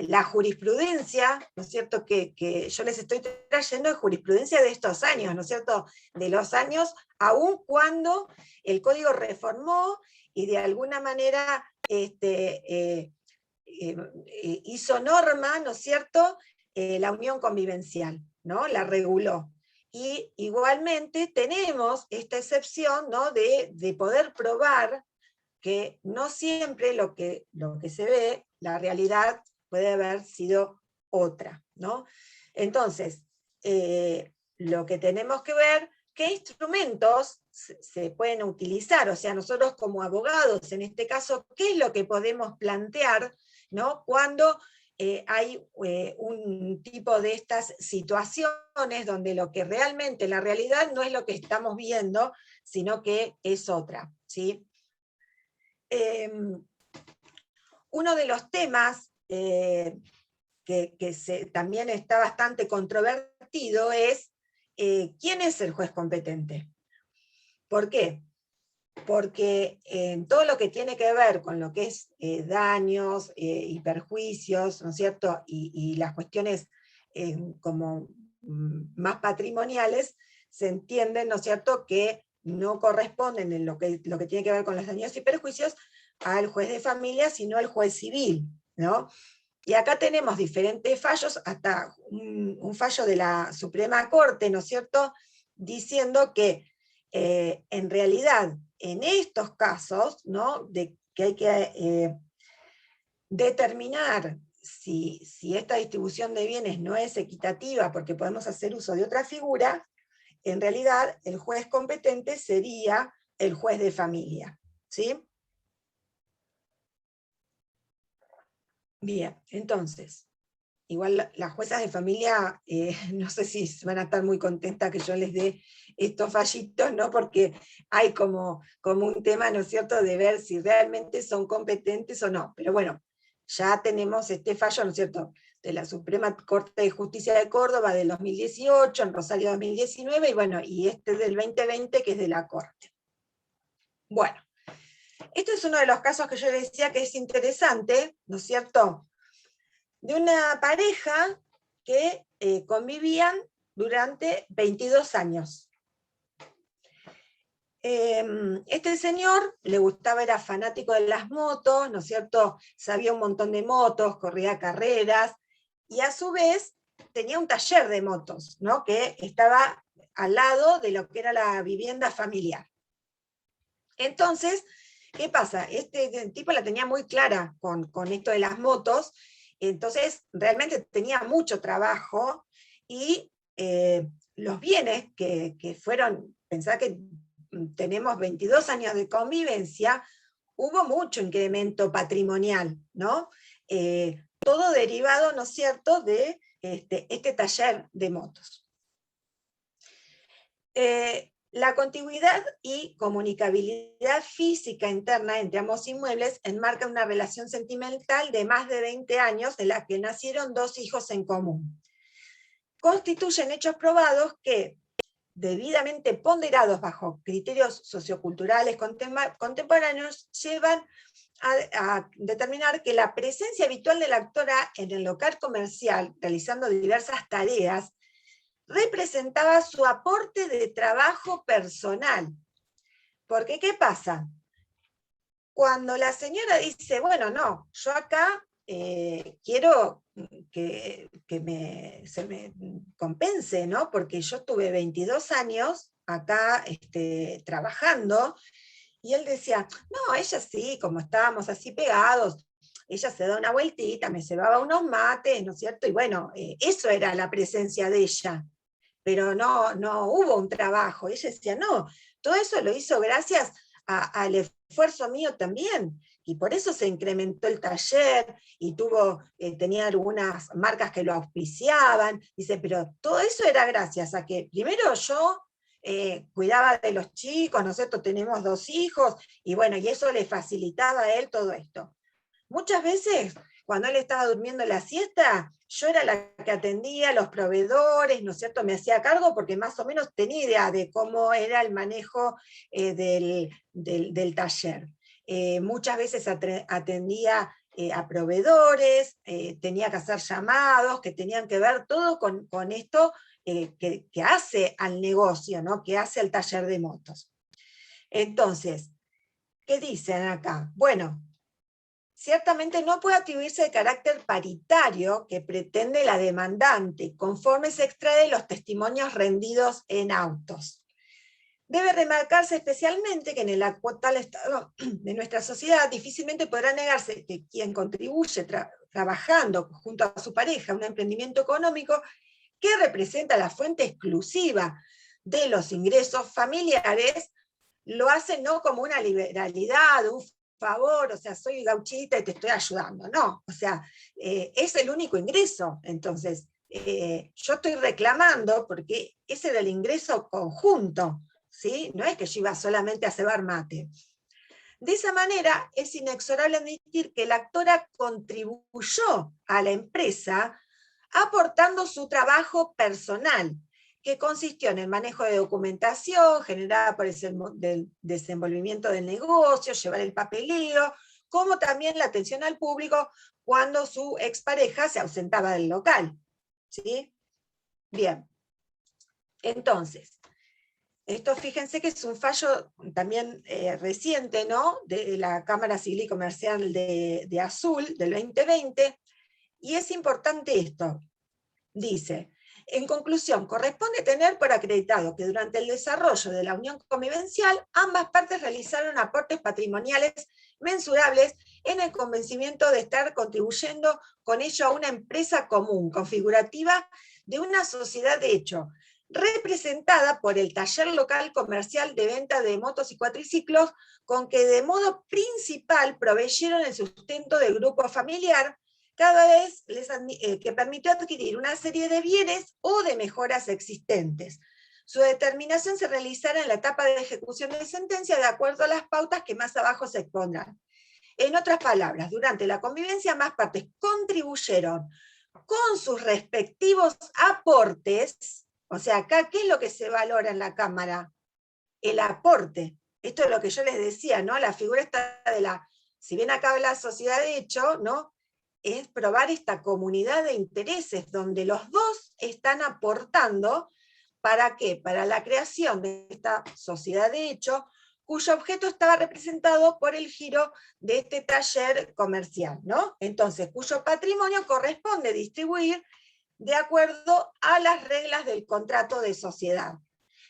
la jurisprudencia, ¿no es cierto?, que yo les estoy trayendo de jurisprudencia de estos años, ¿no es cierto?, de los años, aun cuando el código reformó y de alguna manera hizo norma, ¿no es cierto?, la unión convivencial, ¿no?, la reguló. Y igualmente tenemos esta excepción, ¿no?, de poder probar que no siempre lo que se ve, la realidad puede haber sido otra, ¿no? Entonces, lo que tenemos que ver, qué instrumentos se pueden utilizar, o sea, nosotros como abogados, en este caso, qué es lo que podemos plantear, ¿no?, cuando hay un tipo de estas situaciones donde lo que realmente la realidad no es lo que estamos viendo, sino que es otra, ¿sí? Uno de los temas que también está bastante controvertido es ¿quién es el juez competente? ¿Por qué? Porque en todo lo que tiene que ver con lo que es daños y perjuicios, ¿no es cierto?, y las cuestiones como más patrimoniales, se entiende, ¿no es cierto?, que no corresponden en lo que tiene que ver con los daños y perjuicios al juez de familia, sino al juez civil, ¿no? Y acá tenemos diferentes fallos, hasta un fallo de la Suprema Corte, ¿no es cierto?, diciendo que en realidad, en estos casos, ¿no?, de que hay que determinar si esta distribución de bienes no es equitativa porque podemos hacer uso de otra figura, en realidad el juez competente sería el juez de familia, ¿sí? Bien, entonces, igual las juezas de familia, no sé si van a estar muy contentas que yo les dé estos fallitos, ¿no? Porque hay como un tema, ¿no es cierto?, de ver si realmente son competentes o no. Pero bueno, ya tenemos este fallo, ¿no es cierto?, de la Suprema Corte de Justicia de Córdoba del 2018, en Rosario 2019, y bueno, y este del 2020, que es de la Corte. Bueno, este es uno de los casos que yo les decía que es interesante, ¿no es cierto?, de una pareja que convivían durante 22 años. Este señor le gustaba, era fanático de las motos, ¿no es cierto?, sabía un montón de motos, corría carreras, y a su vez tenía un taller de motos, ¿no?, que estaba al lado de lo que era la vivienda familiar. Entonces, ¿qué pasa? Este tipo la tenía muy clara con esto de las motos, entonces realmente tenía mucho trabajo, y los bienes que fueron, pensá que tenemos 22 años de convivencia, hubo mucho incremento patrimonial, ¿no? Todo derivado, ¿no es cierto?, de este taller de motos. La contigüidad y comunicabilidad física interna entre ambos inmuebles enmarca una relación sentimental de más de 20 años, de la que nacieron 2 hijos en común. Constituyen hechos probados que, debidamente ponderados bajo criterios socioculturales contemporáneos, llevan a determinar que la presencia habitual de la actora en el local comercial, realizando diversas tareas, representaba su aporte de trabajo personal. Porque, ¿qué pasa? Cuando la señora dice, bueno, no, yo acá quiero que se me compense, ¿no?, porque yo tuve 22 años acá trabajando, y él decía, no, ella sí, como estábamos así pegados, ella se da una vueltita, me cebaba unos mates, ¿no es cierto? Y bueno, eso era la presencia de ella, pero no hubo un trabajo. Ella decía, no, todo eso lo hizo gracias al esfuerzo mío también. Y por eso se incrementó el taller, y tenía algunas marcas que lo auspiciaban. Dice, pero todo eso era gracias a que primero yo cuidaba de los chicos, ¿no es cierto? Tenemos 2 hijos, y bueno, y eso le facilitaba a él todo esto. Muchas veces, cuando él estaba durmiendo la siesta, yo era la que atendía a los proveedores, ¿no es cierto? Me hacía cargo porque más o menos tenía idea de cómo era el manejo del taller. Muchas veces atendía a proveedores, tenía que hacer llamados que tenían que ver todo con esto que hace al negocio, ¿no? Que hace al taller de motos. Entonces, ¿qué dicen acá? Bueno, ciertamente no puede atribuirse el carácter paritario que pretende la demandante, conforme se extrae de los testimonios rendidos en autos. Debe remarcarse especialmente que en el actual estado de nuestra sociedad difícilmente podrá negarse que quien contribuye trabajando junto a su pareja a un emprendimiento económico que representa la fuente exclusiva de los ingresos familiares, lo hace no como una liberalidad, un favor, o sea, soy gauchita y te estoy ayudando, no, o sea, es el único ingreso. Entonces, yo estoy reclamando porque ese era el ingreso conjunto, ¿sí? No es que yo iba solamente a cebar mate. De esa manera, es inexorable admitir que la actora contribuyó a la empresa aportando su trabajo personal, que consistió en el manejo de documentación generada por el desenvolvimiento del negocio, llevar el papeleo, como también la atención al público cuando su expareja se ausentaba del local. ¿Sí? Bien. Entonces, esto fíjense que es un fallo también reciente, ¿no? De la Cámara Civil y Comercial de Azul, del 2020, y es importante esto. Dice, en conclusión, corresponde tener por acreditado que durante el desarrollo de la unión convivencial, ambas partes realizaron aportes patrimoniales mensurables en el convencimiento de estar contribuyendo con ello a una empresa común, configurativa de una sociedad de hecho, representada por el taller local comercial de venta de motos y cuatriciclos, con que de modo principal proveyeron el sustento del grupo familiar, cada vez que permitió adquirir una serie de bienes o de mejoras existentes. Su determinación se realizará en la etapa de ejecución de sentencia de acuerdo a las pautas que más abajo se expondrán. En otras palabras, durante la convivencia ambas partes contribuyeron con sus respectivos aportes. O sea, acá, ¿qué es lo que se valora en la Cámara? El aporte. Esto es lo que yo les decía, ¿no? La figura está si bien acá habla sociedad de hecho, ¿no? Es probar esta comunidad de intereses, donde los dos están aportando, ¿para qué? Para la creación de esta sociedad de hecho, cuyo objeto estaba representado por el giro de este taller comercial, ¿no? Entonces, cuyo patrimonio corresponde distribuir de acuerdo a las reglas del contrato de sociedad.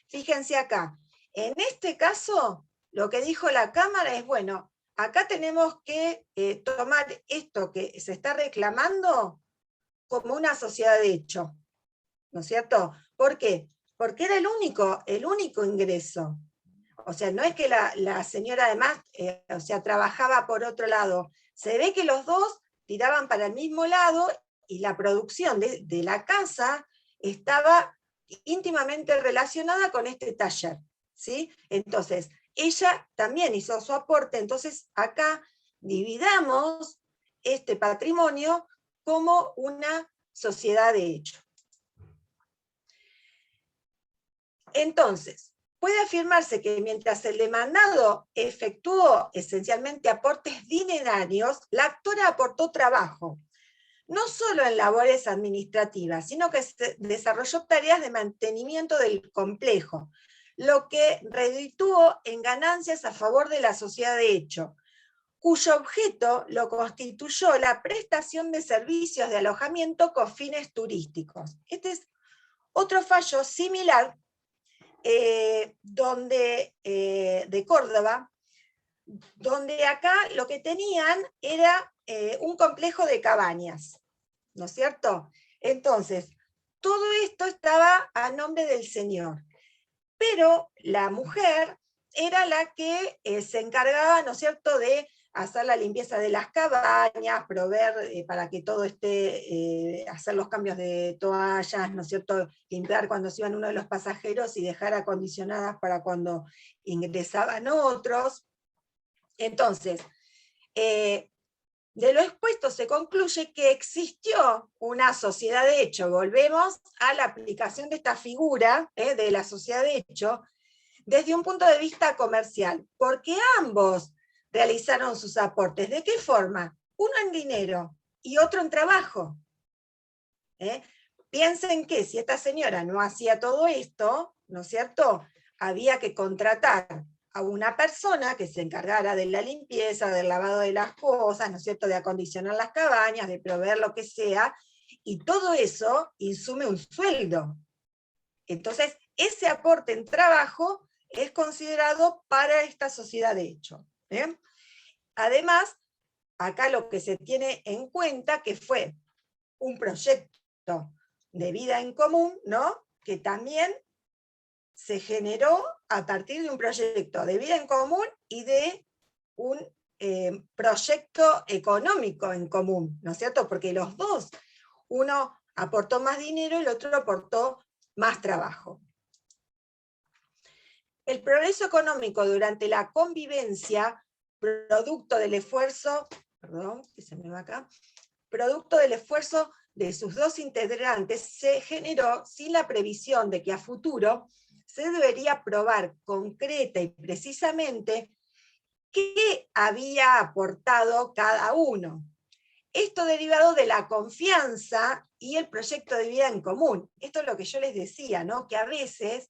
Fíjense acá, en este caso, lo que dijo la Cámara es, bueno, acá tenemos que tomar esto que se está reclamando como una sociedad de hecho, ¿no es cierto? ¿Por qué? Porque era el único ingreso. O sea, no es que la señora además, o sea, trabajaba por otro lado. Se ve que los dos tiraban para el mismo lado y la producción de la casa estaba íntimamente relacionada con este taller, ¿sí? Entonces, ella también hizo su aporte, entonces acá dividamos este patrimonio como una sociedad de hecho. Entonces, puede afirmarse que mientras el demandado efectuó esencialmente aportes dinerarios, la actora aportó trabajo, no solo en labores administrativas, sino que desarrolló tareas de mantenimiento del complejo, lo que redituó en ganancias a favor de la sociedad de hecho, cuyo objeto lo constituyó la prestación de servicios de alojamiento con fines turísticos. Este es otro fallo similar de Córdoba, donde acá lo que tenían era un complejo de cabañas, ¿no es cierto? Entonces, todo esto estaba a nombre del señor, pero la mujer era la que se encargaba, ¿no es cierto?, de hacer la limpieza de las cabañas, proveer para que todo esté, hacer los cambios de toallas, ¿no es cierto?, limpiar cuando se iban uno de los pasajeros y dejar acondicionadas para cuando ingresaban otros. Entonces, de lo expuesto se concluye que existió una sociedad de hecho. Volvemos a la aplicación de esta figura de la sociedad de hecho desde un punto de vista comercial, porque ambos realizaron sus aportes. ¿De qué forma? Uno en dinero y otro en trabajo. Piensen que si esta señora no hacía todo esto, ¿no es cierto?, había que contratar a una persona que se encargara de la limpieza, del lavado de las cosas, ¿no es cierto?, de acondicionar las cabañas, de proveer lo que sea, y todo eso insume un sueldo. Entonces, ese aporte en trabajo es considerado para esta sociedad de hecho. Además, acá lo que se tiene en cuenta que fue un proyecto de vida en común, ¿no?, que también se generó a partir de un proyecto de vida en común y de un proyecto económico en común, ¿no es cierto? Porque los dos, uno aportó más dinero y el otro aportó más trabajo. El progreso económico durante la convivencia, producto del esfuerzo, perdón, que se me va acá, producto del esfuerzo de sus dos integrantes, se generó sin la previsión de que a futuro se debería probar concreta y precisamente qué había aportado cada uno. Esto derivado de la confianza y el proyecto de vida en común. Esto es lo que yo les decía, ¿no?, que a veces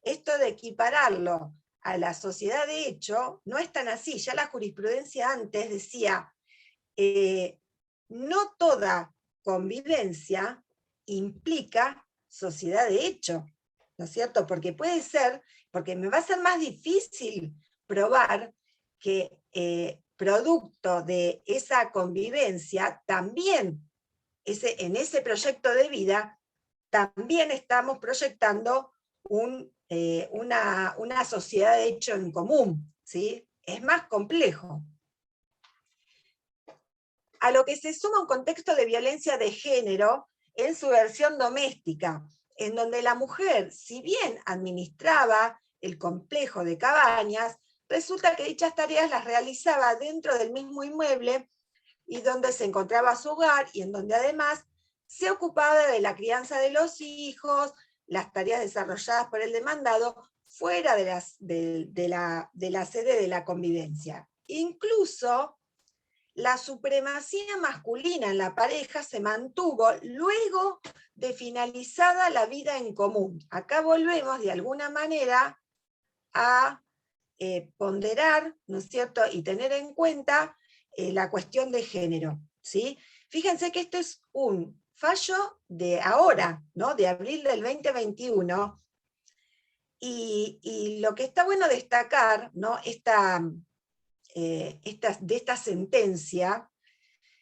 esto de equipararlo a la sociedad de hecho no es tan así. Ya la jurisprudencia antes decía, no toda convivencia implica sociedad de hecho, ¿no es cierto? Porque puede ser, porque me va a ser más difícil probar que producto de esa convivencia, también en ese proyecto de vida, también estamos proyectando una sociedad de hecho en común, ¿sí? Es más complejo. A lo que se suma un contexto de violencia de género en su versión doméstica, en donde la mujer, si bien administraba el complejo de cabañas, resulta que dichas tareas las realizaba dentro del mismo inmueble y donde se encontraba su hogar, y en donde además se ocupaba de la crianza de los hijos, las tareas desarrolladas por el demandado, fuera de la sede de la convivencia. Incluso la supremacía masculina en la pareja se mantuvo luego de finalizada la vida en común. Acá volvemos de alguna manera a ponderar, ¿no es cierto?, y tener en cuenta la cuestión de género, ¿sí? Fíjense que esto es un fallo de ahora, ¿no?, de abril del 2021, y lo que está bueno destacar, ¿no?, de esta sentencia,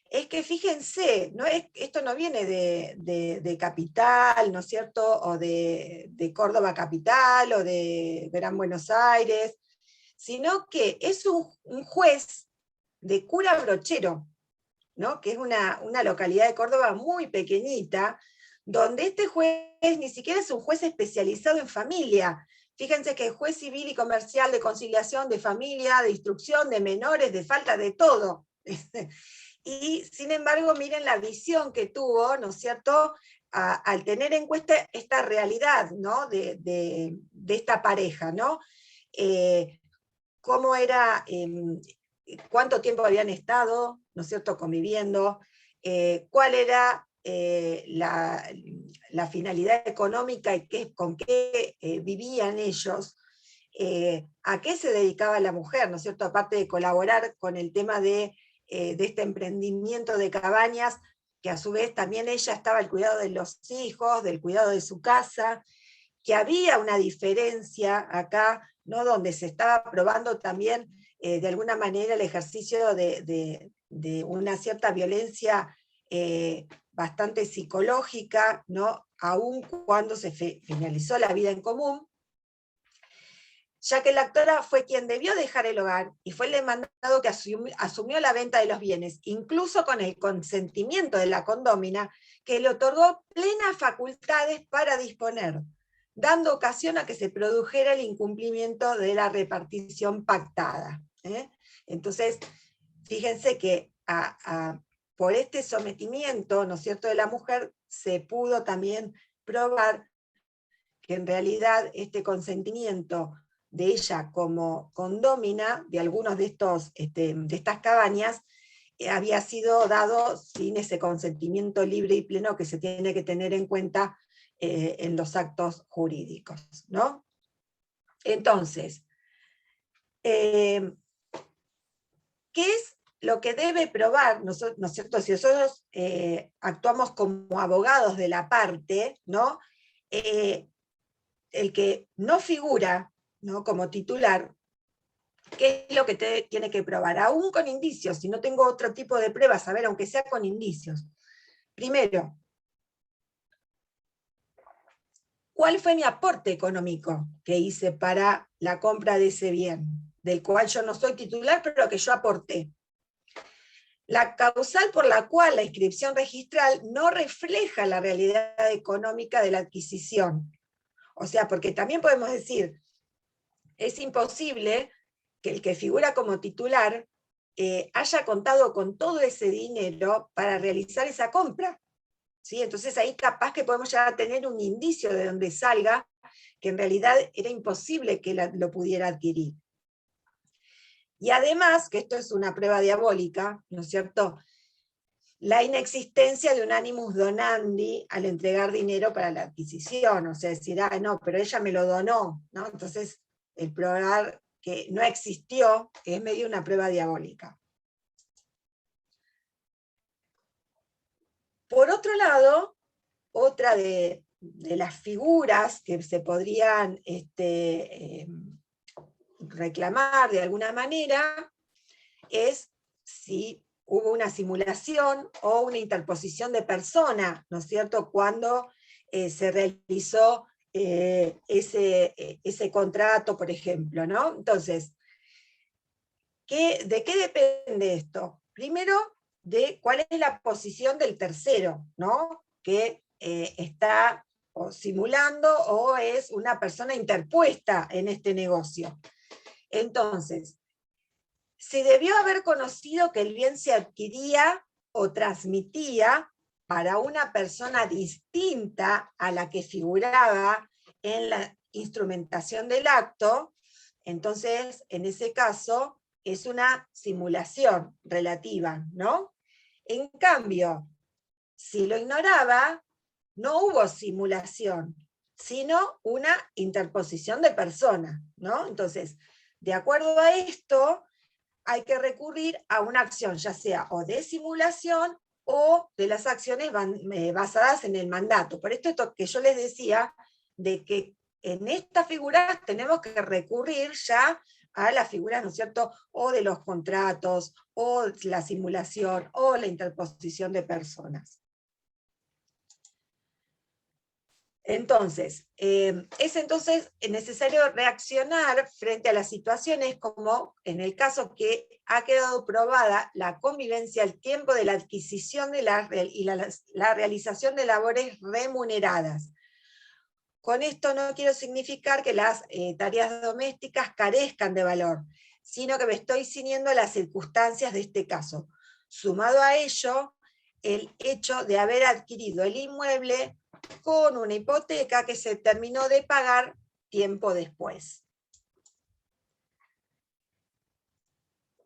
es que fíjense, esto no viene de Capital, ¿no es cierto?, o de Córdoba Capital, o de Gran Buenos Aires, sino que es un juez de Cura Brochero, ¿no?, que es una localidad de Córdoba muy pequeñita, donde este juez ni siquiera es un juez especializado en familia. Fíjense que es juez civil y comercial, de conciliación, de familia, de instrucción, de menores, de falta, de todo. Y sin embargo, miren la visión que tuvo, ¿no es cierto?, al tener en cuenta esta realidad, ¿no?, de esta pareja, ¿no? Cómo era, cuánto tiempo habían estado, ¿no es cierto?, conviviendo, cuál era la finalidad económica y con qué vivían ellos, a qué se dedicaba la mujer, ¿no es cierto?, aparte de colaborar con el tema de este emprendimiento de cabañas, que a su vez también ella estaba al cuidado de los hijos, del cuidado de su casa, que había una diferencia acá, ¿no?, donde se estaba probando también de alguna manera el ejercicio de una cierta violencia bastante psicológica, ¿no?, aun cuando se finalizó la vida en común. ya que la actora fue quien debió dejar el hogar y fue el demandado que asumió la venta de los bienes, incluso con el consentimiento de la condómina, que le otorgó plenas facultades para disponer, dando ocasión a que se produjera el incumplimiento de la repartición pactada. Entonces, fíjense que por este sometimiento, ¿no es cierto?, de la mujer, se pudo también probar que en realidad este consentimiento de ella como condómina de algunos de estas cabañas había sido dado sin ese consentimiento libre y pleno que se tiene que tener en cuenta en los actos jurídicos, ¿no? Entonces, ¿qué es lo que debe probar, ¿no es cierto? Si nosotros actuamos como abogados de la parte, ¿no? El que no figura, ¿no?, como titular, ¿qué es lo que tiene que probar? Aún con indicios, si no tengo otro tipo de pruebas, a ver, aunque sea con indicios. Primero, ¿cuál fue mi aporte económico que hice para la compra de ese bien? Del cual yo no soy titular, pero que yo aporté. La causal por la cual la inscripción registral no refleja la realidad económica de la adquisición. O sea, porque también podemos decir, es imposible que el que figura como titular haya contado con todo ese dinero para realizar esa compra, ¿sí? Entonces ahí capaz que podemos ya tener un indicio de donde salga que en realidad era imposible que lo pudiera adquirir. Y además, que esto es una prueba diabólica, ¿no es cierto?, la inexistencia de un animus donandi al entregar dinero para la adquisición, o sea, decir, no, pero ella me lo donó, ¿no? Entonces, el probar que no existió es medio una prueba diabólica. Por otro lado, otra de las figuras que se podrían reclamar de alguna manera es si hubo una simulación o una interposición de persona, ¿no es cierto?, cuando se realizó ese contrato, por ejemplo, ¿no? Entonces, ¿de qué depende esto? Primero, de cuál es la posición del tercero, ¿no?, que está o simulando o es una persona interpuesta en este negocio. Entonces, se debió haber conocido que el bien se adquiría o transmitía para una persona distinta a la que figuraba en la instrumentación del acto. Entonces, en ese caso, es una simulación relativa, ¿no? En cambio, si lo ignoraba, no hubo simulación, sino una interposición de persona, ¿no? Entonces, de acuerdo a esto, hay que recurrir a una acción, ya sea o de simulación o de las acciones basadas en el mandato. Por esto que yo les decía, de que en estas figuras tenemos que recurrir ya a las figuras, ¿no es cierto?, o de los contratos, o la simulación, o la interposición de personas. Entonces, es entonces necesario reaccionar frente a las situaciones como en el caso que ha quedado probada la convivencia al tiempo de la adquisición de la realización de labores remuneradas. Con esto no quiero significar que las tareas domésticas carezcan de valor, sino que me estoy ciñendo a las circunstancias de este caso. Sumado a ello, el hecho de haber adquirido el inmueble con una hipoteca que se terminó de pagar tiempo después.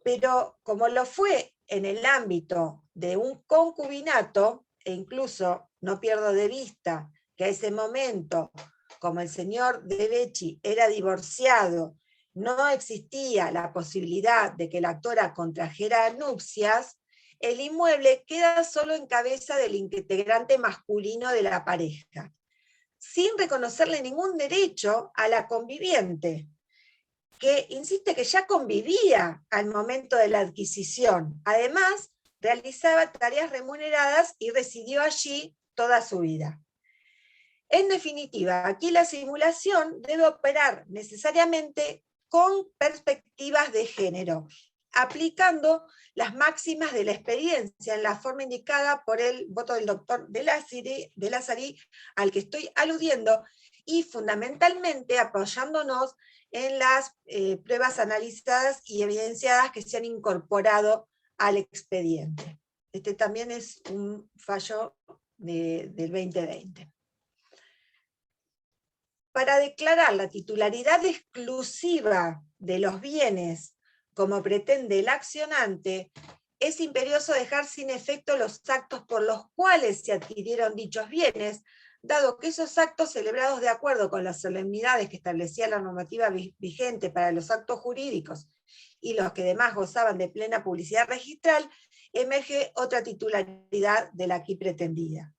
Pero como lo fue en el ámbito de un concubinato, e incluso no pierdo de vista que a ese momento, como el señor De Becci era divorciado, no existía la posibilidad de que la actora contrajera nupcias, el inmueble queda solo en cabeza del integrante masculino de la pareja, sin reconocerle ningún derecho a la conviviente, que insiste que ya convivía al momento de la adquisición. Además, realizaba tareas remuneradas y residió allí toda su vida. En definitiva, aquí la simulación debe operar necesariamente con perspectivas de género, aplicando las máximas de la experiencia en la forma indicada por el voto del doctor de Lazari, al que estoy aludiendo, y fundamentalmente apoyándonos en las pruebas analizadas y evidenciadas que se han incorporado al expediente. Este también es un fallo del 2020. Para declarar la titularidad exclusiva de los bienes, como pretende el accionante, es imperioso dejar sin efecto los actos por los cuales se adquirieron dichos bienes, dado que esos actos celebrados de acuerdo con las solemnidades que establecía la normativa vigente para los actos jurídicos y los que además gozaban de plena publicidad registral, emerge otra titularidad de la aquí pretendida.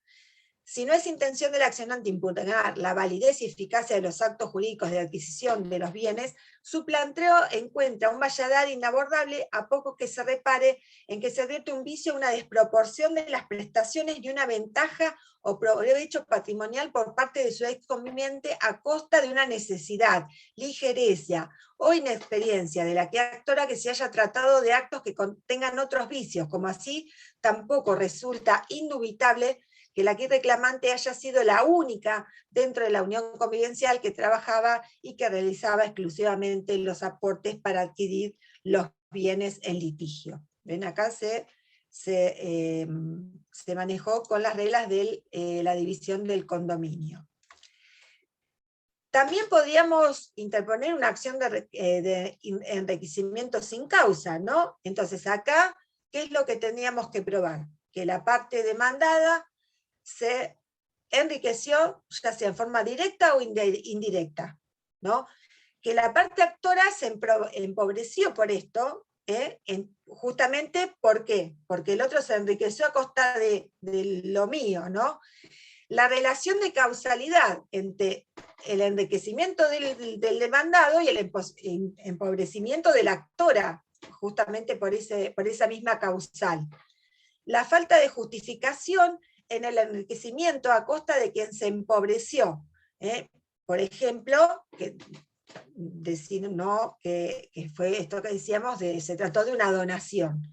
Si no es intención del accionante impugnar la validez y eficacia de los actos jurídicos de adquisición de los bienes, su planteo encuentra un valladar inabordable a poco que se repare en que se advierte un vicio, una desproporción de las prestaciones y una ventaja o provecho patrimonial por parte de su exconviviente a costa de una necesidad, ligereza o inexperiencia de la que actora que se haya tratado de actos que contengan otros vicios, como así tampoco resulta indubitable que la aquí reclamante haya sido la única dentro de la unión convivencial que trabajaba y que realizaba exclusivamente los aportes para adquirir los bienes en litigio. Ven, acá se manejó con las reglas de la división del condominio. También podríamos interponer una acción de enriquecimiento sin causa, ¿no? Entonces acá, ¿qué es lo que teníamos que probar? Que la parte demandada se enriqueció, ya sea en forma directa o indirecta, ¿no? Que la parte actora se empobreció por esto, justamente ¿por qué? Porque el otro se enriqueció a costa de lo mío, ¿no? La relación de causalidad entre el enriquecimiento del demandado y el empobrecimiento de la actora, justamente por esa misma causal. La falta de justificación en el enriquecimiento a costa de quien se empobreció. Por ejemplo, decir no, que fue esto que decíamos, se trató de una donación.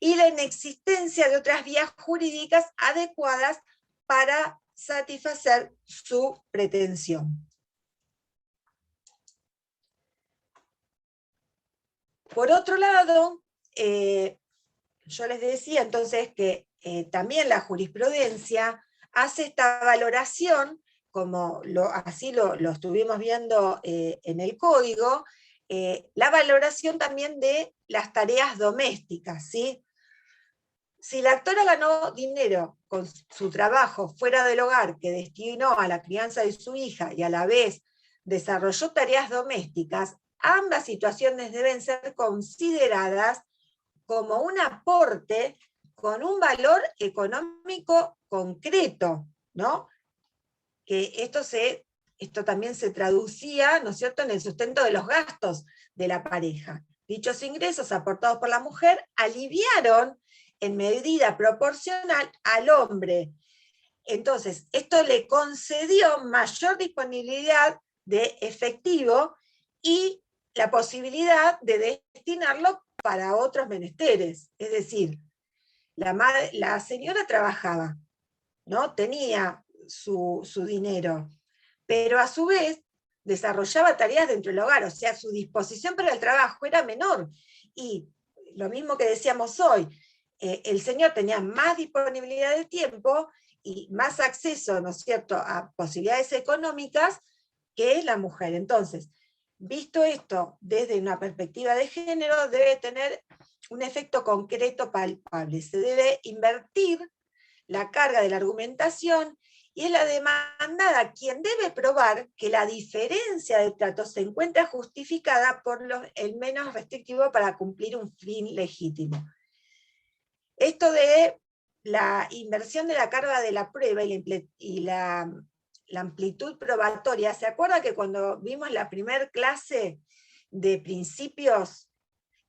Y la inexistencia de otras vías jurídicas adecuadas para satisfacer su pretensión. Por otro lado, yo les decía entonces que también la jurisprudencia hace esta valoración, como así lo estuvimos viendo en el código, la valoración también de las tareas domésticas, ¿sí? Si la actora ganó dinero con su trabajo fuera del hogar que destinó a la crianza de su hija y a la vez desarrolló tareas domésticas, ambas situaciones deben ser consideradas como un aporte con un valor económico concreto, ¿no? Que esto también se traducía, ¿no es cierto?, en el sustento de los gastos de la pareja. Dichos ingresos aportados por la mujer aliviaron en medida proporcional al hombre. Entonces, esto le concedió mayor disponibilidad de efectivo y la posibilidad de destinarlo para otros menesteres. Es decir, la señora trabajaba, ¿no? Tenía su dinero, pero a su vez desarrollaba tareas dentro del hogar, o sea, su disposición para el trabajo era menor. Y lo mismo que decíamos hoy, el señor tenía más disponibilidad de tiempo y más acceso, ¿no es cierto?, a posibilidades económicas que la mujer. Entonces, visto esto desde una perspectiva de género, debe tener un efecto concreto palpable. Se debe invertir la carga de la argumentación y es la demandada quien debe probar que la diferencia de trato se encuentra justificada por el menos restrictivo para cumplir un fin legítimo. Esto de la inversión de la carga de la prueba y la amplitud probatoria, ¿se acuerda que cuando vimos la primera clase de principios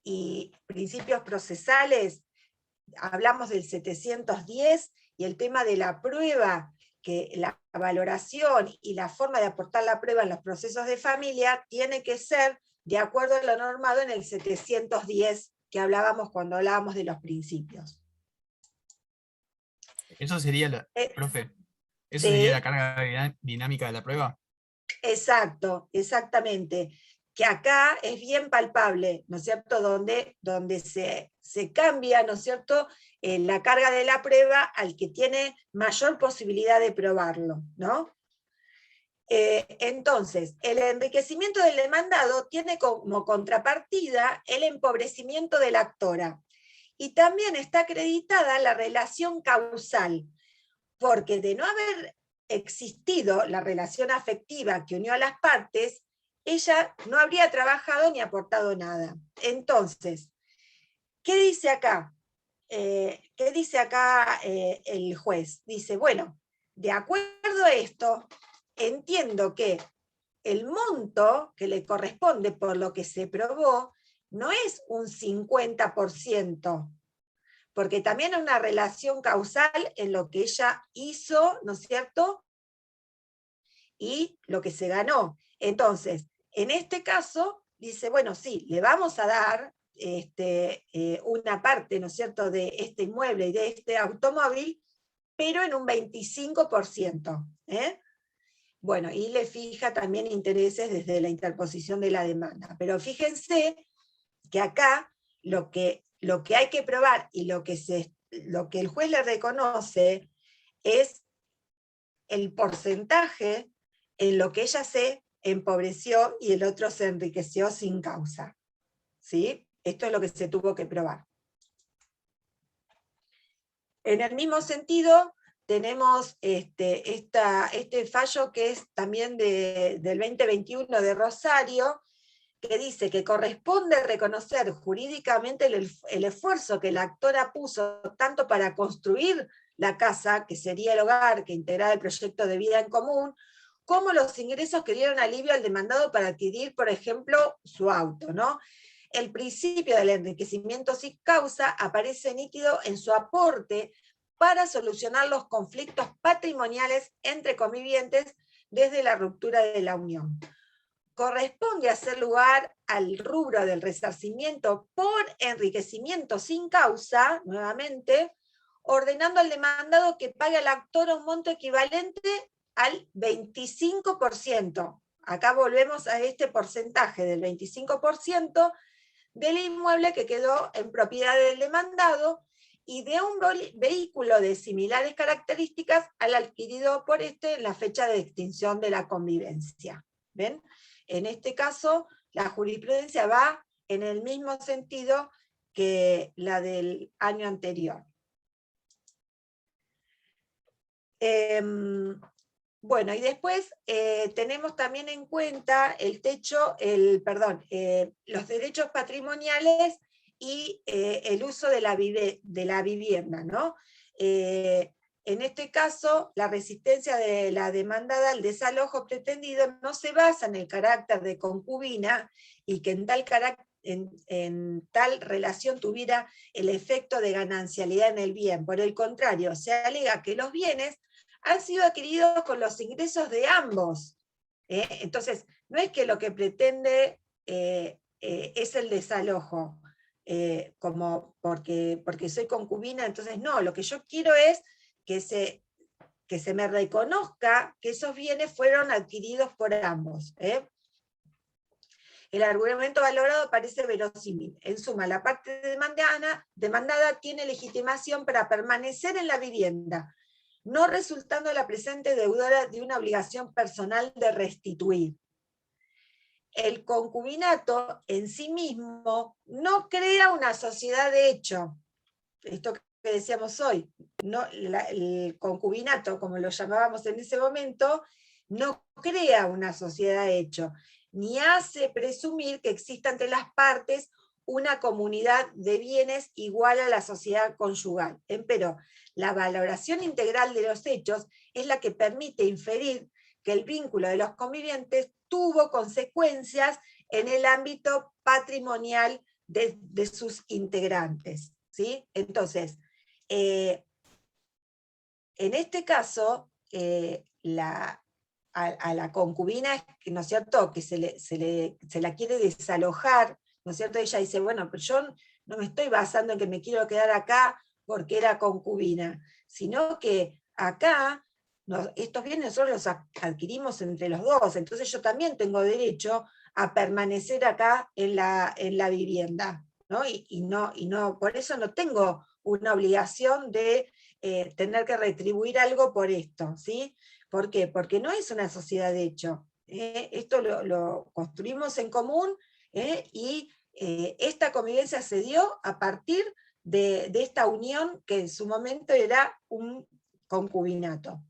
y principios procesales, hablamos del 710 y el tema de la prueba, que la valoración y la forma de aportar la prueba en los procesos de familia tiene que ser de acuerdo a lo normado en el 710 que hablábamos cuando hablábamos de los principios. Eso sería, profe, ¿eso sí. sería la carga dinámica de la prueba? Exacto, exactamente. Que acá es bien palpable, ¿no es cierto?, donde se cambia, ¿no es cierto?, la carga de la prueba al que tiene mayor posibilidad de probarlo, ¿no? Entonces, el enriquecimiento del demandado tiene como contrapartida el empobrecimiento de la actora. Y también está acreditada la relación causal, porque de no haber existido la relación afectiva que unió a las partes, ella no habría trabajado ni aportado nada. Entonces, ¿qué dice acá? ¿Qué dice acá el juez? Dice, bueno, de acuerdo a esto, entiendo que el monto que le corresponde por lo que se probó no es un 50%, porque también hay una relación causal en lo que ella hizo, ¿no es cierto?, y lo que se ganó. Entonces, en este caso, dice, bueno, sí, le vamos a dar una parte, ¿no es cierto?, de este inmueble y de este automóvil, pero en un 25%. Bueno, y le fija también intereses desde la interposición de la demanda. Pero fíjense que acá lo que hay que probar y lo que el juez le reconoce es el porcentaje en lo que ella se empobreció y el otro se enriqueció sin causa. ¿Sí? Esto es lo que se tuvo que probar. En el mismo sentido, tenemos este fallo que es también del 2021 de Rosario, que dice que corresponde reconocer jurídicamente el esfuerzo que la actora puso tanto para construir la casa, que sería el hogar que integraba el proyecto de vida en común, como los ingresos que dieron alivio al demandado para adquirir, por ejemplo, su auto, ¿no? El principio del enriquecimiento sin causa aparece nítido en su aporte para solucionar los conflictos patrimoniales entre convivientes desde la ruptura de la unión. Corresponde hacer lugar al rubro del resarcimiento por enriquecimiento sin causa, nuevamente, ordenando al demandado que pague al actor un monto equivalente al 25%. Acá volvemos a este porcentaje del 25% del inmueble que quedó en propiedad del demandado y de un vehículo de similares características al adquirido por este en la fecha de extinción de la convivencia. ¿Ven? En este caso, la jurisprudencia va en el mismo sentido que la del año anterior. Bueno, y después tenemos también en cuenta los derechos patrimoniales y el uso de la vivienda, ¿no? En este caso, la resistencia de la demandada al desalojo pretendido no se basa en el carácter de concubina y que en tal relación tuviera el efecto de ganancialidad en el bien. Por el contrario, se alega que los bienes han sido adquiridos con los ingresos de ambos. Entonces, no es que lo que pretende es el desalojo, porque soy concubina, entonces no, lo que yo quiero es que se me reconozca que esos bienes fueron adquiridos por ambos. El argumento valorado parece verosímil. En suma, la parte demandada tiene legitimación para permanecer en la vivienda, no resultando la presente deudora de una obligación personal de restituir. El concubinato en sí mismo no crea una sociedad de hecho. Esto que decíamos hoy, el concubinato, como lo llamábamos en ese momento, no crea una sociedad de hecho, ni hace presumir que exista entre las partes una comunidad de bienes igual a la sociedad conyugal. Empero, la valoración integral de los hechos es la que permite inferir que el vínculo de los convivientes tuvo consecuencias en el ámbito patrimonial de sus integrantes. ¿Sí? Entonces, en este caso, a la concubina, ¿no es cierto?, que se la quiere desalojar, ¿no es cierto? Ella dice, bueno, pero yo no me estoy basando en que me quiero quedar acá porque era concubina, sino que acá estos bienes nosotros los adquirimos entre los dos, entonces yo también tengo derecho a permanecer acá en la vivienda, ¿no? Y no, por eso no tengo una obligación de tener que retribuir algo por esto, ¿sí? ¿Por qué? Porque no es una sociedad de hecho. Esto lo construimos en común, y esta convivencia se dio a partir de esta unión que en su momento era un concubinato.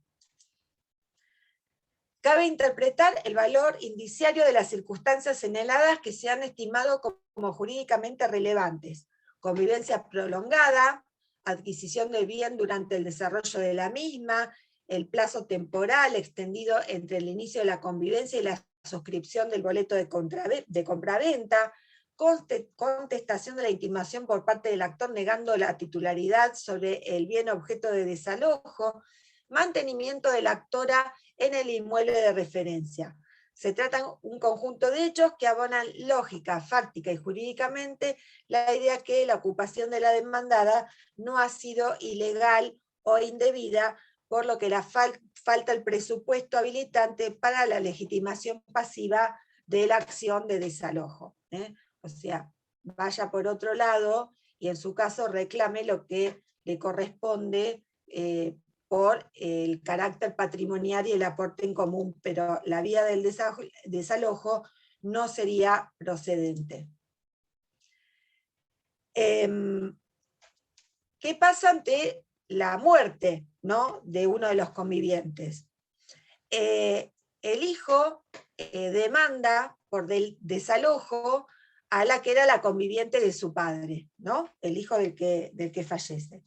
Cabe interpretar el valor indiciario de las circunstancias señaladas que se han estimado como jurídicamente relevantes: convivencia prolongada, adquisición del bien durante el desarrollo de la misma, el plazo temporal extendido entre el inicio de la convivencia y la suscripción del boleto de compraventa, contestación de la intimación por parte del actor negando la titularidad sobre el bien objeto de desalojo, mantenimiento de la actora en el inmueble de referencia. Se trata de un conjunto de hechos que abonan lógica, fáctica y jurídicamente la idea que la ocupación de la demandada no ha sido ilegal o indebida, por lo que falta el presupuesto habilitante para la legitimación pasiva de la acción de desalojo. O sea, vaya por otro lado y en su caso reclame lo que le corresponde por el carácter patrimonial y el aporte en común, pero la vía del desalojo no sería procedente. ¿Qué pasa ante la muerte, ¿no?, de uno de los convivientes? El hijo demanda por desalojo a la que era la conviviente de su padre, ¿no?, el hijo del que fallece.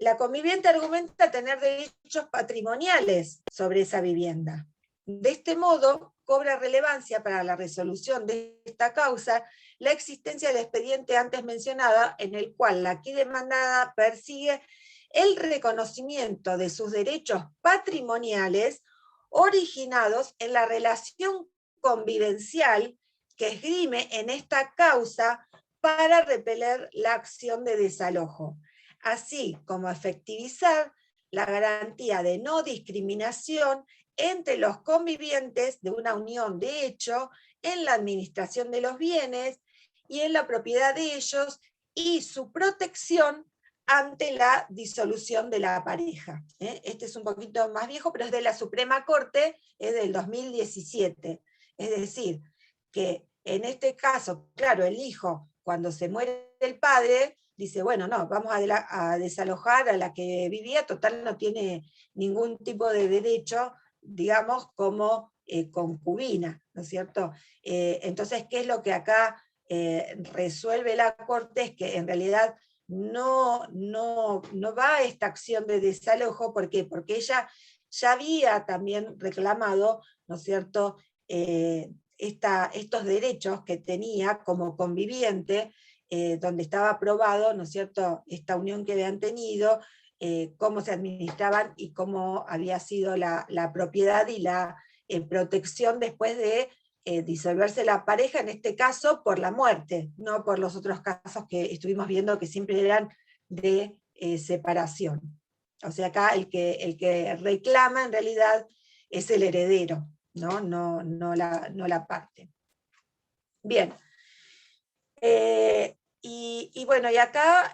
La conviviente argumenta tener derechos patrimoniales sobre esa vivienda. De este modo, cobra relevancia para la resolución de esta causa la existencia del expediente antes mencionada, en el cual la aquí demandada persigue el reconocimiento de sus derechos patrimoniales originados en la relación convivencial que esgrime en esta causa para repeler la acción de desalojo, así como efectivizar la garantía de no discriminación entre los convivientes de una unión de hecho en la administración de los bienes y en la propiedad de ellos, y su protección ante la disolución de la pareja. Este es un poquito más viejo, pero es de la Suprema Corte, es del 2017. Es decir, que en este caso, claro, el hijo, cuando se muere el padre, dice, bueno, no, vamos a desalojar a la que vivía, total no tiene ningún tipo de derecho, digamos, como concubina, ¿no es cierto? Entonces, ¿qué es lo que acá resuelve la Corte? Es que en realidad no va a esta acción de desalojo. ¿Por qué? Porque ella ya había también reclamado, ¿no es cierto?, estos derechos que tenía como conviviente, donde estaba aprobado, ¿no es cierto?, esta unión que habían tenido, cómo se administraban y cómo había sido la propiedad y la protección después de disolverse la pareja, en este caso por la muerte, no por los otros casos que estuvimos viendo que siempre eran de separación. O sea, acá el que reclama en realidad es el heredero, no la parte. Bien. Y bueno, y acá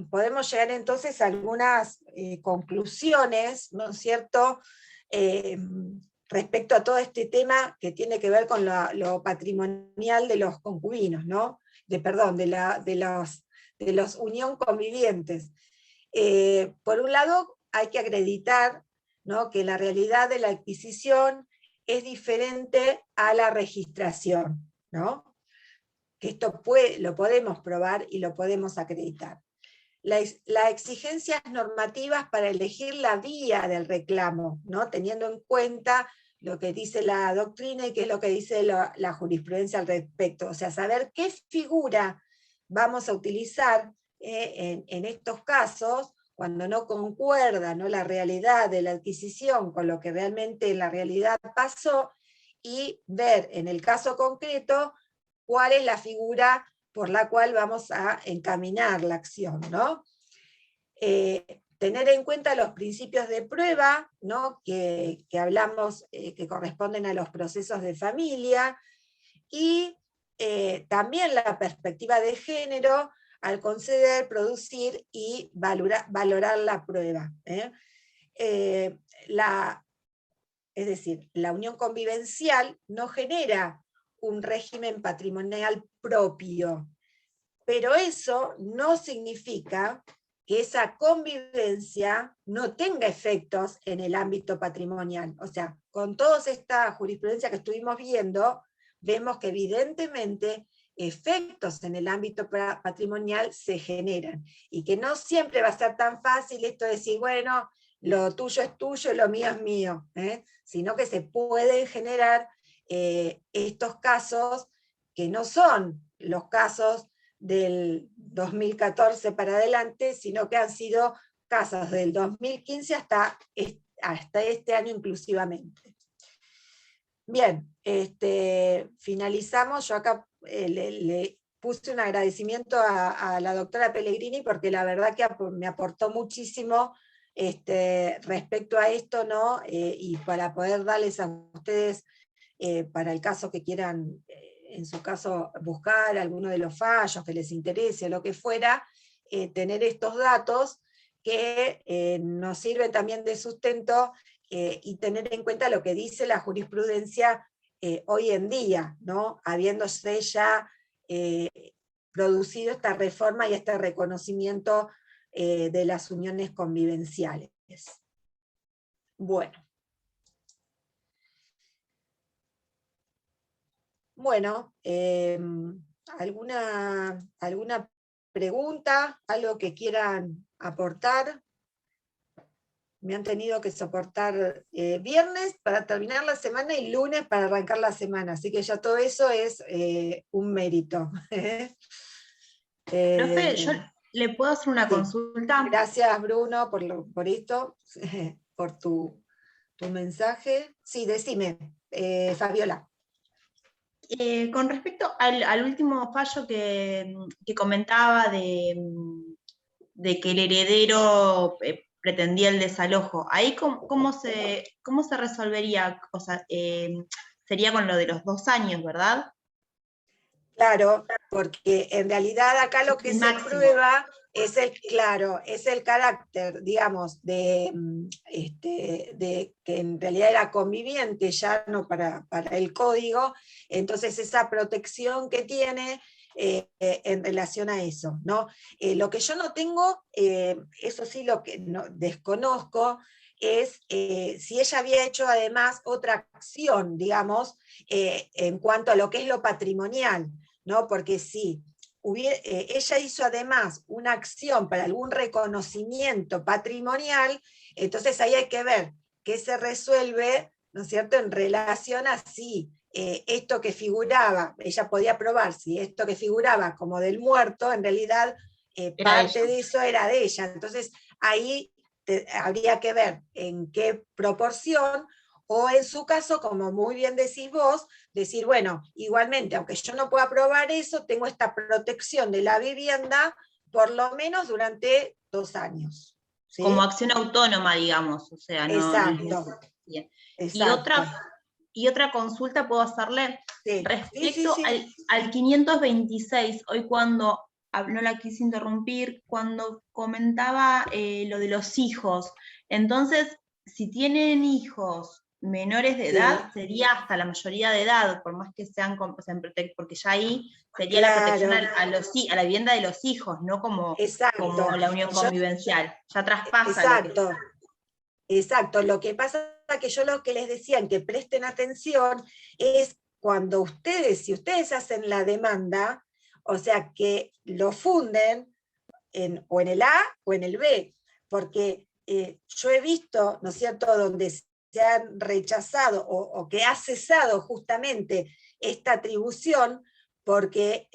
podemos llegar entonces a algunas conclusiones, ¿no es cierto?, respecto a todo este tema que tiene que ver con lo patrimonial de los concubinos, ¿no? De los unión convivientes. Por un lado, hay que acreditar, ¿no?, que la realidad de la adquisición es diferente a la registración, ¿no? Que esto lo podemos probar y lo podemos acreditar. Las exigencias normativas para elegir la vía del reclamo, ¿no?, teniendo en cuenta lo que dice la doctrina y qué es lo que dice la jurisprudencia al respecto. O sea, saber qué figura vamos a utilizar en estos casos cuando no concuerda, ¿no?, la realidad de la adquisición con lo que realmente en la realidad pasó, y ver en el caso concreto cuál es la figura por la cual vamos a encaminar la acción, ¿no? Tener en cuenta los principios de prueba, ¿no?, que hablamos, que corresponden a los procesos de familia, y también la perspectiva de género al conceder, producir y valorar la prueba. Es decir, la unión convivencial no genera un régimen patrimonial propio, pero eso no significa que esa convivencia no tenga efectos en el ámbito patrimonial. O sea, con toda esta jurisprudencia que estuvimos viendo, vemos que evidentemente efectos en el ámbito patrimonial se generan, y que no siempre va a ser tan fácil esto de decir, bueno, lo tuyo es tuyo, lo mío es mío, sino que se pueden generar estos casos que no son los casos del 2014 para adelante, sino que han sido casos del 2015 hasta este año inclusivamente. Bien, finalizamos. Yo acá le puse un agradecimiento a la doctora Pellegrini, porque la verdad que me aportó muchísimo respecto a esto, ¿no? Y para poder darles a ustedes, para el caso que quieran, en su caso, buscar alguno de los fallos que les interese o lo que fuera, tener estos datos que nos sirven también de sustento, y tener en cuenta lo que dice la jurisprudencia hoy en día, ¿no?, habiéndose ya producido esta reforma y este reconocimiento de las uniones convivenciales. Bueno. Bueno, ¿alguna pregunta? ¿Algo que quieran aportar? Me han tenido que soportar viernes para terminar la semana y lunes para arrancar la semana, así que ya todo eso es un mérito. Profe, yo le puedo hacer una Sí. consulta. Gracias, Bruno, por esto, por tu mensaje. Sí, decime, Fabiola. Con respecto al último fallo que comentaba de que el heredero pretendía el desalojo, ahí cómo se resolvería, o sea, sería con lo de los 2 años, ¿verdad? Claro, porque en realidad acá lo que El se máximo. prueba es el carácter, digamos, de que en realidad era conviviente, ya no para el código, entonces esa protección que tiene en relación a eso, ¿no? Lo que yo no tengo, eso sí lo que desconozco, es si ella había hecho además otra acción, digamos, en cuanto a lo que es lo patrimonial, ¿no? Porque si ella hizo además una acción para algún reconocimiento patrimonial, entonces ahí hay que ver qué se resuelve, ¿no es cierto?, en relación a si esto que figuraba, ella podía probar si esto que figuraba como del muerto, en realidad parte de eso era de ella. Entonces ahí habría que ver en qué proporción, o en su caso, como muy bien decís vos, decir, bueno, igualmente, aunque yo no pueda probar eso, tengo esta protección de la vivienda por lo menos durante 2 años. ¿Sí? Como acción autónoma, digamos, o sea, no. Exacto. Bien. Exacto. Y otra consulta puedo hacerle Sí. respecto Sí. al 526, hoy cuando, no la quise interrumpir, cuando comentaba lo de los hijos. Entonces, si tienen hijos menores de edad, sería hasta la mayoría de edad, por más que sean, porque ya ahí sería la protección a la vivienda de los hijos, no como la unión convivencial. Ya traspasa. Exacto. Lo que pasa es que yo lo que les decía, que presten atención, es cuando si ustedes hacen la demanda, o sea, que lo funden o en el A o en el B, porque yo he visto, ¿no es cierto?, donde se han rechazado o que ha cesado justamente esta atribución, porque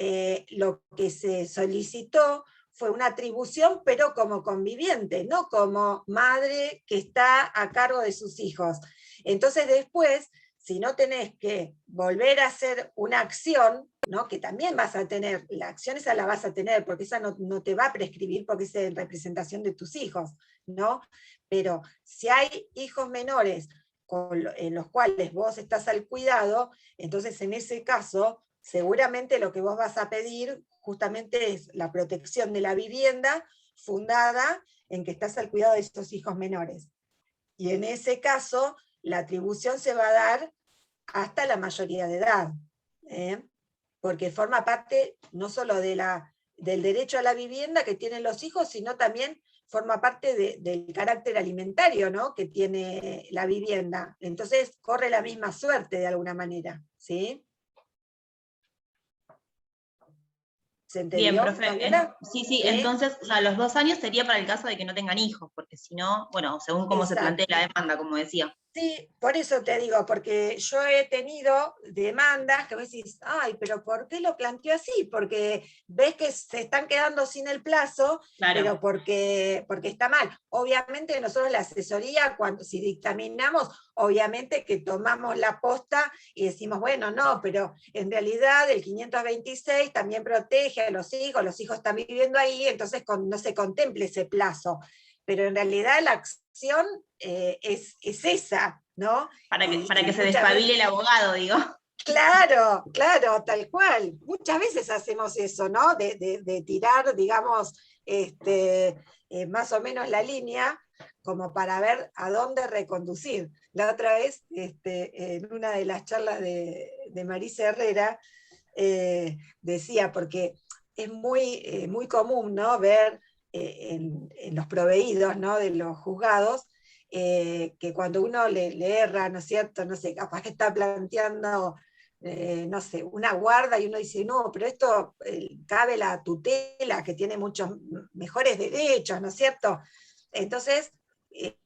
lo que se solicitó fue una atribución, pero como conviviente, no como madre que está a cargo de sus hijos. Entonces después, si no tenés que volver a hacer una acción, ¿no? Que también vas a tener, la acción esa la vas a tener, porque esa no te va a prescribir porque es en representación de tus hijos, ¿no? Pero si hay hijos menores en los cuales vos estás al cuidado, entonces en ese caso, seguramente lo que vos vas a pedir justamente es la protección de la vivienda fundada en que estás al cuidado de estos hijos menores. Y en ese caso, la atribución se va a dar hasta la mayoría de edad, porque forma parte no solo del derecho a la vivienda que tienen los hijos, sino también forma parte del carácter alimentario, ¿no? Que tiene la vivienda. Entonces corre la misma suerte de alguna manera, ¿sí? ¿Se entendió? Bien, profe. ¿Daniela? Sí, ¿Sí? entonces, o sea, los 2 años sería para el caso de que no tengan hijos, porque si no, bueno, según cómo se Exacto. plantee la demanda, como decía. Sí, por eso te digo, porque yo he tenido demandas que vos decís, ay, pero ¿por qué lo planteó así? Porque ves que se están quedando sin el plazo, Claro. pero porque está mal. Obviamente nosotros la asesoría, si dictaminamos, obviamente que tomamos la posta y decimos, bueno, no, pero en realidad el 526 también protege a los hijos están viviendo ahí, entonces no se contemple ese plazo. Pero en realidad la acción es esa, ¿no? Para que se muchas despabile el abogado, digo. Claro, tal cual. Muchas veces hacemos eso, ¿no? De tirar, digamos, más o menos la línea, como para ver a dónde reconducir. La otra vez, en una de las charlas de Marisa Herrera, decía, porque es muy común, ¿no? Ver en los proveídos, ¿no? De los juzgados, que cuando uno le erra, ¿no es cierto? No sé, capaz que está planteando, no sé, una guarda y uno dice, no, pero esto cabe la tutela, que tiene muchos mejores derechos, ¿no es cierto? Entonces,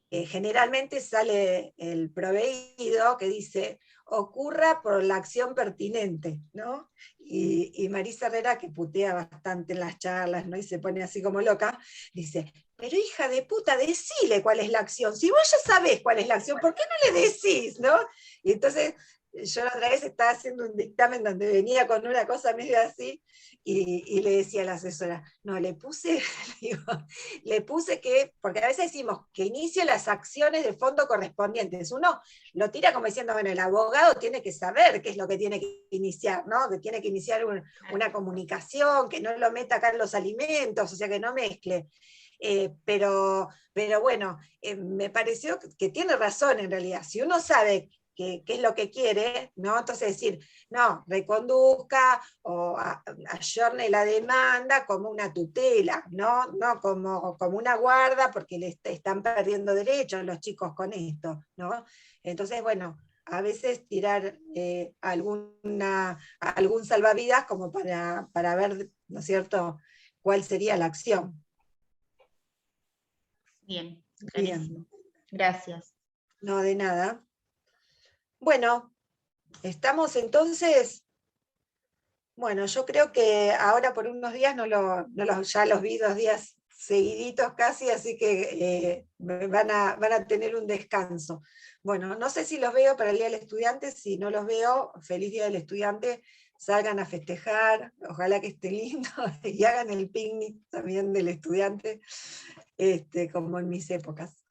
generalmente sale el proveído que dice, ocurra por la acción pertinente, ¿no? Y Marisa Herrera, que putea bastante en las charlas, ¿no? Y se pone así como loca, dice, pero hija de puta, decile cuál es la acción. Si vos ya sabés cuál es la acción, ¿por qué no le decís, no? Y entonces, yo la otra vez estaba haciendo un dictamen donde venía con una cosa medio así, y le decía a la asesora, no, le puse que, porque a veces decimos que inicie las acciones de fondo correspondientes. Uno lo tira como diciendo, bueno, el abogado tiene que saber qué es lo que tiene que iniciar, ¿no? Que tiene que iniciar una comunicación, que no lo meta acá en los alimentos, o sea, que no mezcle. Pero bueno, me pareció que tiene razón en realidad. Si uno sabe qué es lo que quiere, ¿no? Entonces decir, no, reconduzca o ayorne la demanda como una tutela, no como una guarda, porque están perdiendo derechos los chicos con esto, ¿no? Entonces, bueno, a veces tirar algún salvavidas como para ver, ¿no es cierto?, cuál sería la acción. Bien, clarísimo. Gracias. No, de nada. Bueno, estamos entonces. Bueno, yo creo que ahora por unos días ya los vi 2 días seguiditos casi, así que van a tener un descanso. Bueno, no sé si los veo para el Día del Estudiante, si no los veo, feliz Día del Estudiante, salgan a festejar, ojalá que esté lindo, y hagan el picnic también del estudiante, como en mis épocas.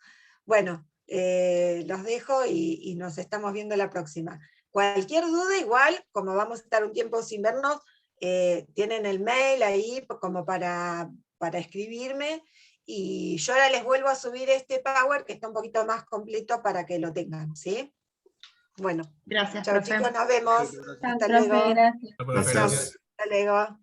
Bueno, los dejo y nos estamos viendo la próxima. Cualquier duda, igual, como vamos a estar un tiempo sin vernos, tienen el mail ahí como para escribirme, y yo ahora les vuelvo a subir este Power, que está un poquito más completo para que lo tengan, ¿sí? Bueno, Gracias, chao profe. chicos, nos vemos. Chao, Hasta profe, luego. gracias. Gracias. Hasta luego.